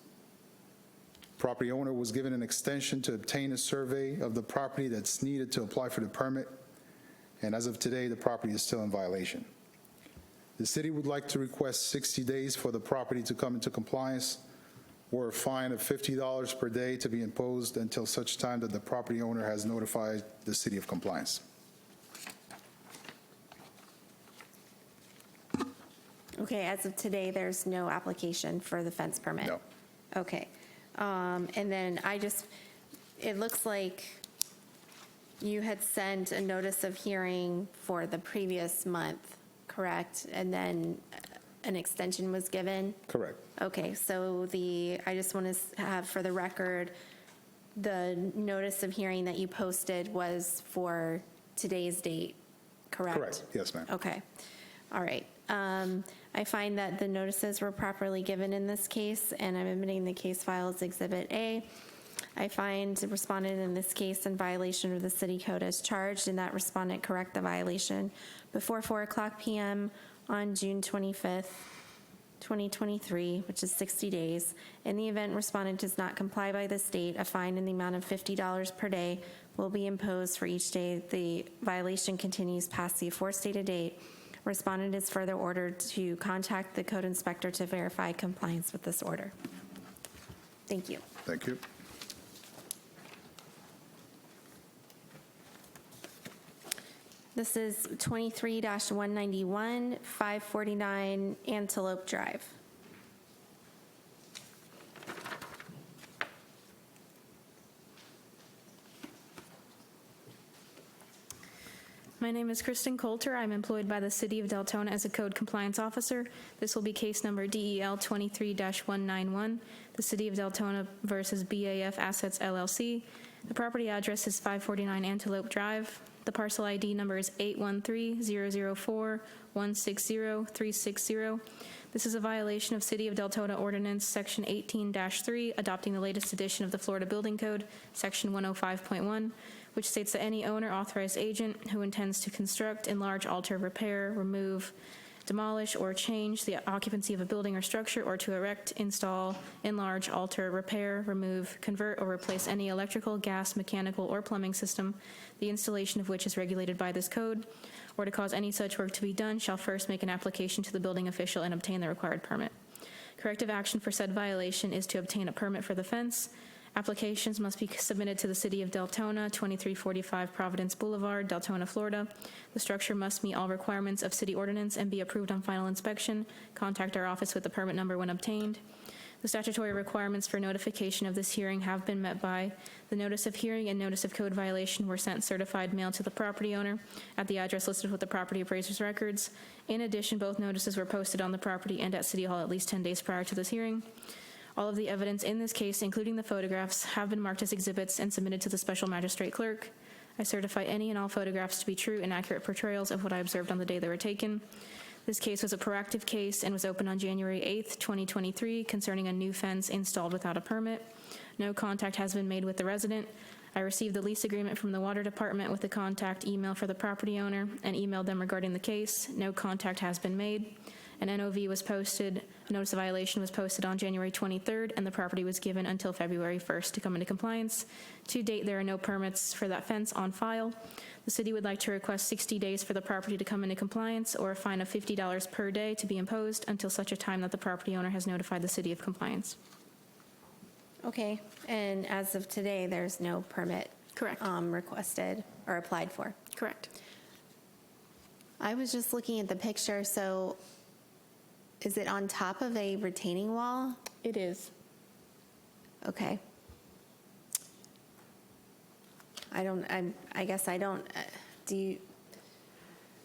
Property owner was given an extension to obtain a survey of the property that's needed to apply for the permit, and as of today, the property is still in violation. The city would like to request 60 days for the property to come into compliance, or a fine of $50 per day to be imposed until such time that the property owner has notified the city of compliance. Okay, as of today, there's no application for the fence permit? No. Okay. And then it looks like you had sent a notice of hearing for the previous month, correct? And then an extension was given? Correct. Okay, so I just want to have for the record, the notice of hearing that you posted was for today's date, correct? Correct, yes, ma'am. Okay, all right. I find that the notices were properly given in this case, and I'm admitting the case file as Exhibit A. I find the respondent in this case in violation of the city code as charged, and that respondent correct the violation before 4:00 p.m. on June 25th, 2023, which is 60 days. In the event respondent does not comply by this date, a fine in the amount of $50 per day will be imposed for each day the violation continues past the aforestated date. Respondent is further ordered to contact the code inspector to verify compliance with this order. Thank you. Thank you. This is 23-191, 549 Antelope Drive. My name is Kristen Coulter. I'm employed by the City of Deltona as a Code Compliance Officer. This will be case number DEL 23-191, the City of Deltona versus BAF Assets LLC. The property address is 549 Antelope Drive. The parcel ID number is 813-004-160-360. This is a violation of City of Deltona Ordinance Section 18-3, adopting the latest edition of the Florida Building Code, Section 105.1, which states that any owner, authorized agent who intends to construct, enlarge, alter, repair, remove, demolish, or change the occupancy of a building or structure, or to erect, install, enlarge, alter, repair, remove, convert, or replace any electrical, gas, mechanical, or plumbing system, the installation of which is regulated by this code, or to cause any such work to be done, shall first make an application to the building official and obtain the required permit. Corrective action for said violation is to obtain a permit for the fence. Applications must be submitted to the City of Deltona, 2345 Providence Boulevard, Deltona, Florida. The structure must meet all requirements of city ordinance and be approved on final inspection. Contact our office with the permit number when obtained. The statutory requirements for notification of this hearing have been met by the notice of hearing and notice of code violation were sent certified mail to the property owner at the address listed with the property appraiser's records. In addition, both notices were posted on the property and at City Hall at least 10 days prior to this hearing. All of the evidence in this case, including the photographs, have been marked as exhibits and submitted to the special magistrate clerk. I certify any and all photographs to be true and accurate portrayals of what I observed on the day they were taken. This case was a proactive case and was opened on January 8th, 2023, concerning a new fence installed without a permit. No contact has been made with the resident. I received the lease agreement from the water department with the contact email for the property owner and emailed them regarding the case. No contact has been made. An NOV was posted, a notice of violation was posted on January 23rd, and the property was given until February 1st to come into compliance. To date, there are no permits for that fence on file. The city would like to request 60 days for the property to come into compliance, or a fine of $50 per day to be imposed until such a time that the property owner has notified the city of compliance. Okay, and as of today, there's no permit requested or applied for? Correct. I was just looking at the picture, so is it on top of a retaining wall? It is. Okay. I guess I don't,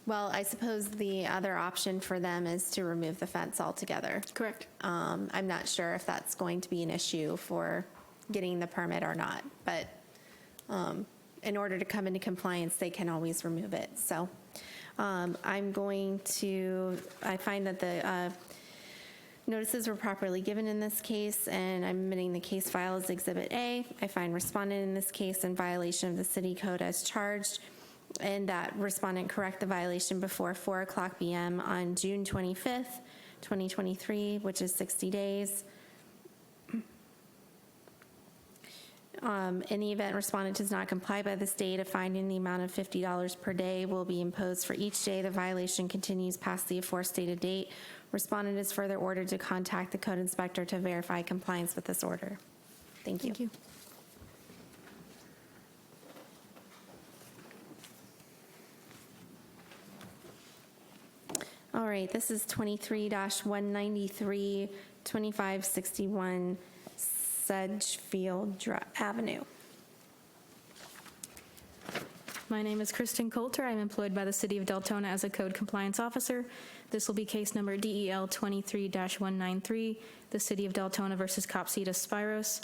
well, I suppose the other option for them is to remove the fence altogether. Correct. I'm not sure if that's going to be an issue for getting the permit or not, but in order to come into compliance, they can always remove it. So I find that the notices were properly given in this case, and I'm admitting the case file as Exhibit A. I find respondent in this case in violation of the city code as charged, and that respondent correct the violation before 4:00 p.m. on June 25th, 2023, which is 60 days. In the event respondent does not comply by this date, a fine in the amount of $50 per day will be imposed for each day the violation continues past the aforestated date. Respondent is further ordered to contact the code inspector to verify compliance with this order. Thank you. Thank you. All right, this is 23-193, 2561 Sedgefield Avenue. My name is Kristen Coulter. I'm employed by the City of Deltona as a code compliance officer. This will be case number DEL 23-193, the City of Deltona versus Copsitas Spiros.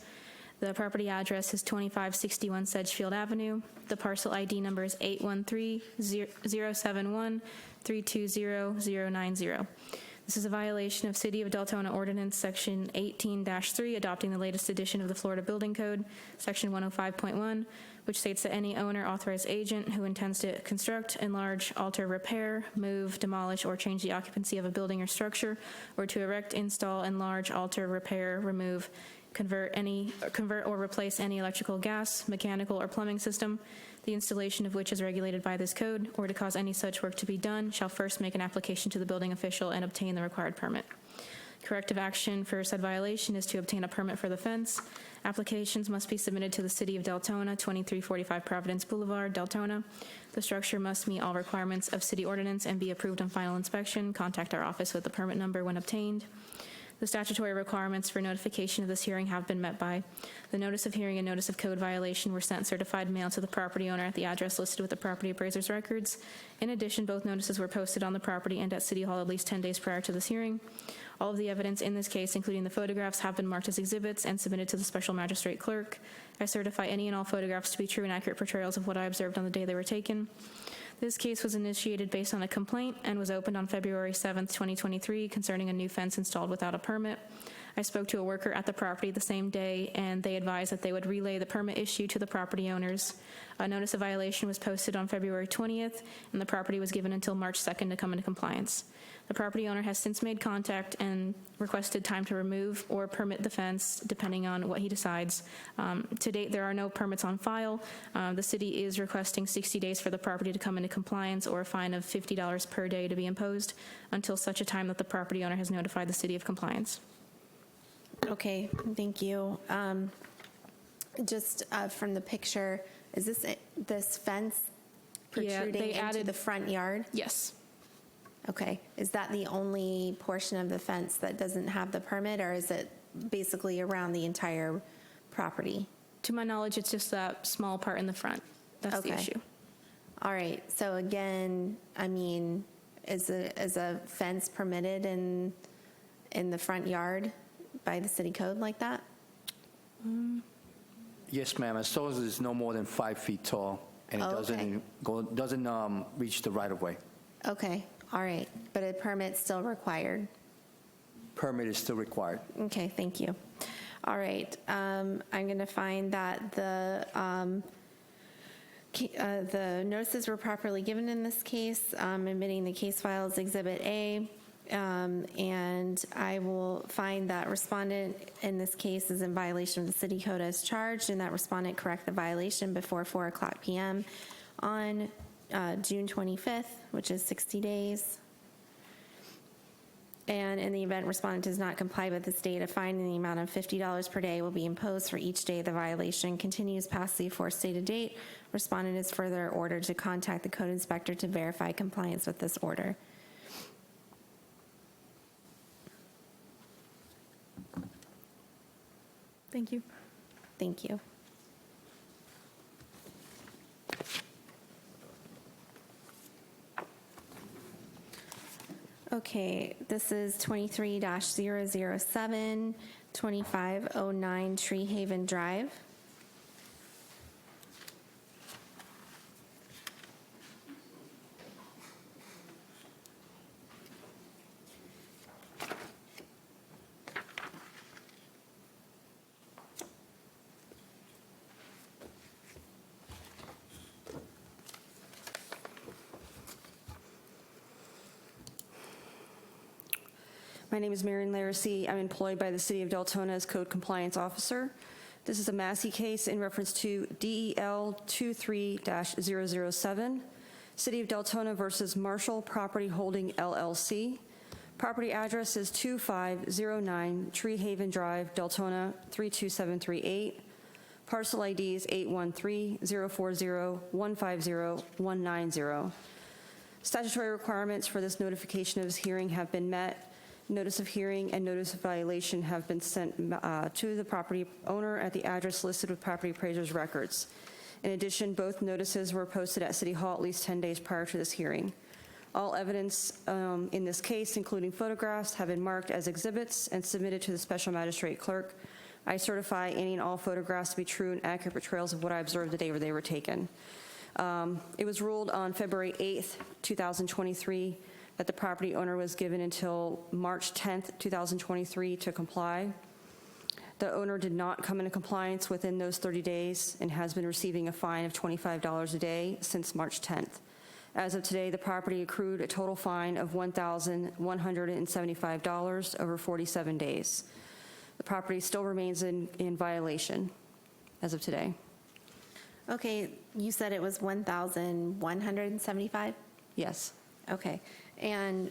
The property address is 2561 Sedgefield Avenue. The parcel ID number is 813-071-320-090. This is a violation of City of Deltona Ordinance Section 18-3, adopting the latest edition of the Florida Building Code, Section 105.1, which states that any owner, authorized agent who intends to construct, enlarge, alter, repair, move, demolish, or change the occupancy of a building or structure, or to erect, install, enlarge, alter, repair, remove, convert or replace any electrical, gas, mechanical, or plumbing system, the installation of which is regulated by this code, or to cause any such work to be done, shall first make an application to the building official and obtain the required permit. Corrective action for said violation is to obtain a permit for the fence. Applications must be submitted to the City of Deltona, 2345 Providence Boulevard, Deltona. The structure must meet all requirements of city ordinance and be approved on final inspection. Contact our office with the permit number when obtained. The statutory requirements for notification of this hearing have been met by. The notice of hearing and notice of code violation were sent certified mail to the property owner at the address listed with the property appraiser's records. In addition, both notices were posted on the property and at City Hall at least 10 days prior to this hearing. All of the evidence in this case, including the photographs, have been marked as exhibits and submitted to the special magistrate clerk. I certify any and all photographs to be true and accurate portrayals of what I observed on the day they were taken. This case was initiated based on a complaint and was opened on February 7th, 2023, concerning a new fence installed without a permit. I spoke to a worker at the property the same day, and they advised that they would relay the permit issue to the property owners. A notice of violation was posted on February 20th, and the property was given until March 2nd to come into compliance. The property owner has since made contact and requested time to remove or permit the fence, depending on what he decides. To date, there are no permits on file. The city is requesting 60 days for the property to come into compliance, or a fine of $50 per day to be imposed until such a time that the property owner has notified the city of compliance. Okay, thank you. Just from the picture, is this fence protruding into the front yard? Yes. Okay, is that the only portion of the fence that doesn't have the permit, or is it basically around the entire property? To my knowledge, it's just that small part in the front. That's the issue. All right, so again, I mean, is a fence permitted in the front yard by the city code like that? Yes, ma'am, as long as it's no more than 5 feet tall and it doesn't reach the right-of-way. Okay, all right, but a permit's still required? Permit is still required. Okay, thank you. All right, I'm going to find that the notices were properly given in this case, admitting the case file as Exhibit A, and I will find that respondent in this case is in violation of the city code as charged, and that respondent correct the violation before 4:00 p.m. on June 25th, which is 60 days. And in the event respondent does not comply with this date, a fine in the amount of $50 per day will be imposed for each day the violation continues past the aforestated date. Respondent is further ordered to contact the code inspector to verify compliance with this order. Thank you. Thank you. Okay, this is 23-007, 2509 Tree Haven Drive. My name is Marion Laracy. I'm employed by the City of Deltona as Code Compliance Officer. This is a Massey case in reference to DEL 23-007, City of Deltona versus Marshall Property Holding LLC. Property address is 2509 Tree Haven Drive, Deltona 32738. Parcel ID is 813-040-150-190. Statutory requirements for this notification of this hearing have been met. Notice of hearing and notice of violation have been sent to the property owner at the address listed with property appraiser's records. In addition, both notices were posted at City Hall at least 10 days prior to this hearing. All evidence in this case, including photographs, have been marked as exhibits and submitted to the special magistrate clerk. I certify any and all photographs to be true and accurate portrayals of what I observed the day where they were taken. It was ruled on February 8th, 2023, that the property owner was given until March 10th, 2023 to comply. The owner did not come into compliance within those 30 days and has been receiving a fine of $25 a day since March 10th. As of today, the property accrued a total fine of $1,175 over 47 days. The property still remains in violation as of today. Okay, you said it was 1,175? Yes. Okay, and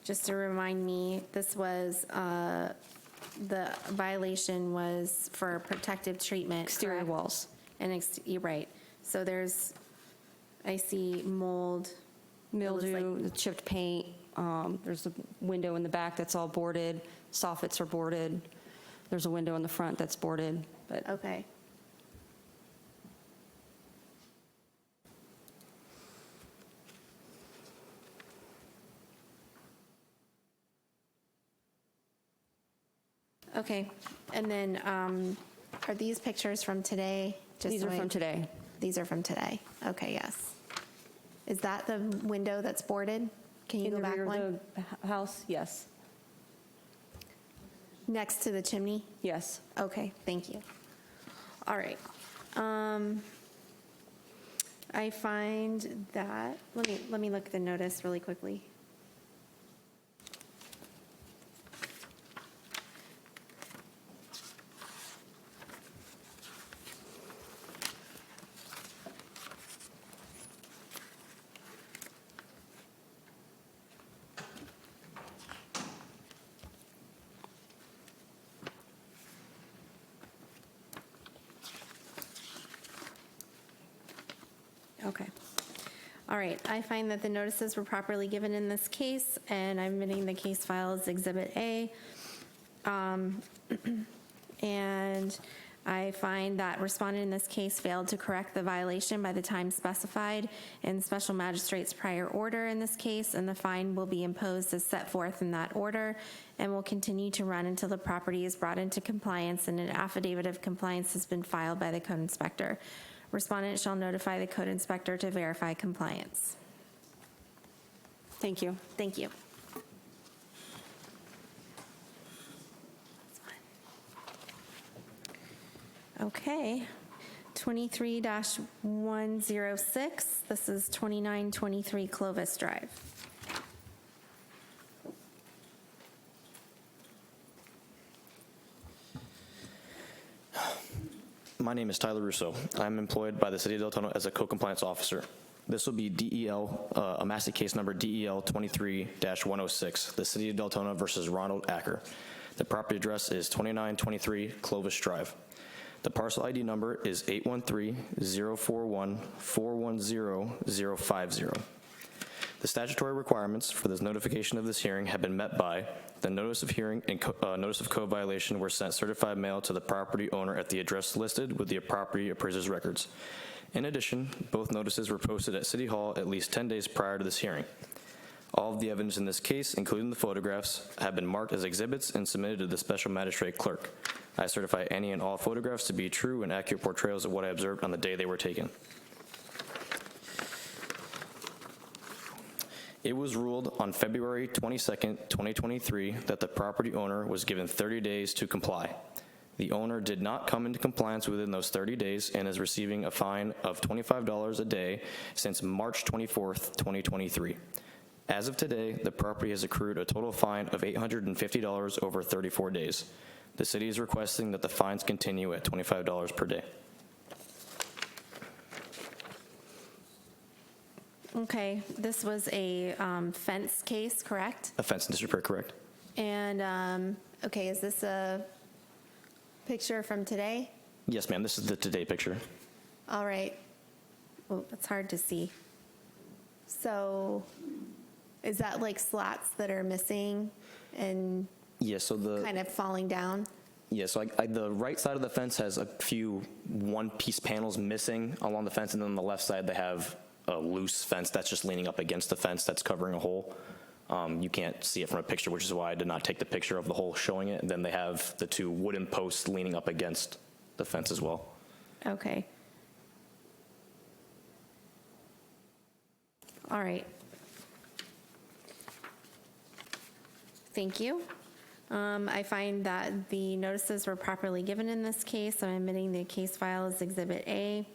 just to remind me, this was, the violation was for protective treatment. Exterior correct? walls. And you're right. So there's, I see mold. Mildew, the chipped paint. There's a window in the back that's all boarded. Soffits are boarded. There's a window in the front that's boarded. But Okay. Okay, and then are these pictures from today? These are from today. These are from today. Okay, yes. Is that the window that's boarded? Can you In go the back rear one? of the house, yes. Next to the chimney? Yes. Okay, thank you. All right. I find that, let me look at the notice really quickly. Okay. All right, I find that the notices were properly given in this case, and I'm admitting the case file as Exhibit A. And I find that respondent in this case failed to correct the violation by the time specified in special magistrate's prior order in this case, and the fine will be imposed as set forth in that order and will continue to run until the property is brought into compliance and an affidavit of compliance has been filed by the code inspector. Respondent shall notify the code inspector to verify compliance. Thank you. Thank you. Okay, 23-106, this is 2923 Clovis Drive. My name is Tyler Russo. I'm employed by the City of Deltona as a co-compliance officer. This will be DEL, a Massey case number DEL 23-106, the City of Deltona versus Ronald Acker. The property address is 2923 Clovis Drive. The parcel ID number is 813-041-410-050. The statutory requirements for this notification of this hearing have been met by the notice of hearing and notice of code violation were sent certified mail to the property owner at the address listed with the property appraiser's records. In addition, both notices were posted at City Hall at least 10 days prior to this hearing. All of the evidence in this case, including the photographs, have been marked as exhibits and submitted to the special magistrate clerk. I certify any and all photographs to be true and accurate portrayals of what I observed on the day they were taken. It was ruled on February 22nd, 2023, that the property owner was given 30 days to comply. The owner did not come into compliance within those 30 days and is receiving a fine of $25 a day since March 24th, 2023. As of today, the property has accrued a total fine of $850 over 34 days. The city is requesting that the fines continue at $25 per day. Okay, this was a fence case, correct? A fence and disrepair, correct? And, okay, is this a picture from today? Yes, ma'am, this is the today picture. All right. Well, it's hard to see. So is that like slats that are missing and Yeah, so the kind of falling down? Yeah, so the right side of the fence has a few one-piece panels missing along the fence, and then on the left side they have a loose fence that's just leaning up against the fence that's covering a hole. You can't see it from a picture, which is why I did not take the picture of the hole showing it. And then they have the two wooden posts leaning up against the fence as well. Okay. All right. Thank you. I find that the notices were properly given in this case. I'm admitting the case file as Exhibit A.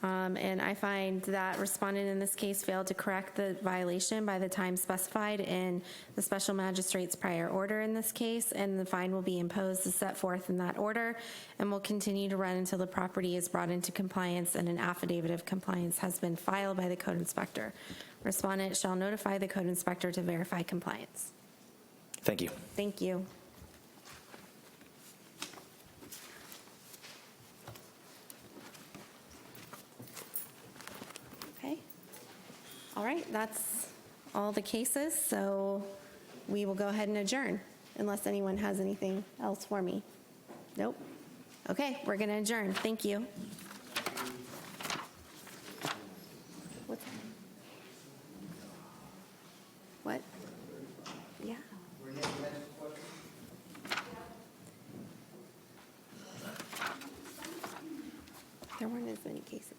And I find that respondent in this case failed to correct the violation by the time specified in the special magistrate's prior order in this case, and the fine will be imposed as set forth in that order and will continue to run until the property is brought into compliance and an affidavit of compliance has been filed by the code inspector. Respondent shall notify the code inspector to verify compliance. Thank you. Thank you. Okay. All right, that's all the cases, so we will go ahead and adjourn, unless anyone has anything else for me. Nope. Okay, we're going to adjourn. Thank you. What's that? What? Yeah. There weren't as many cases.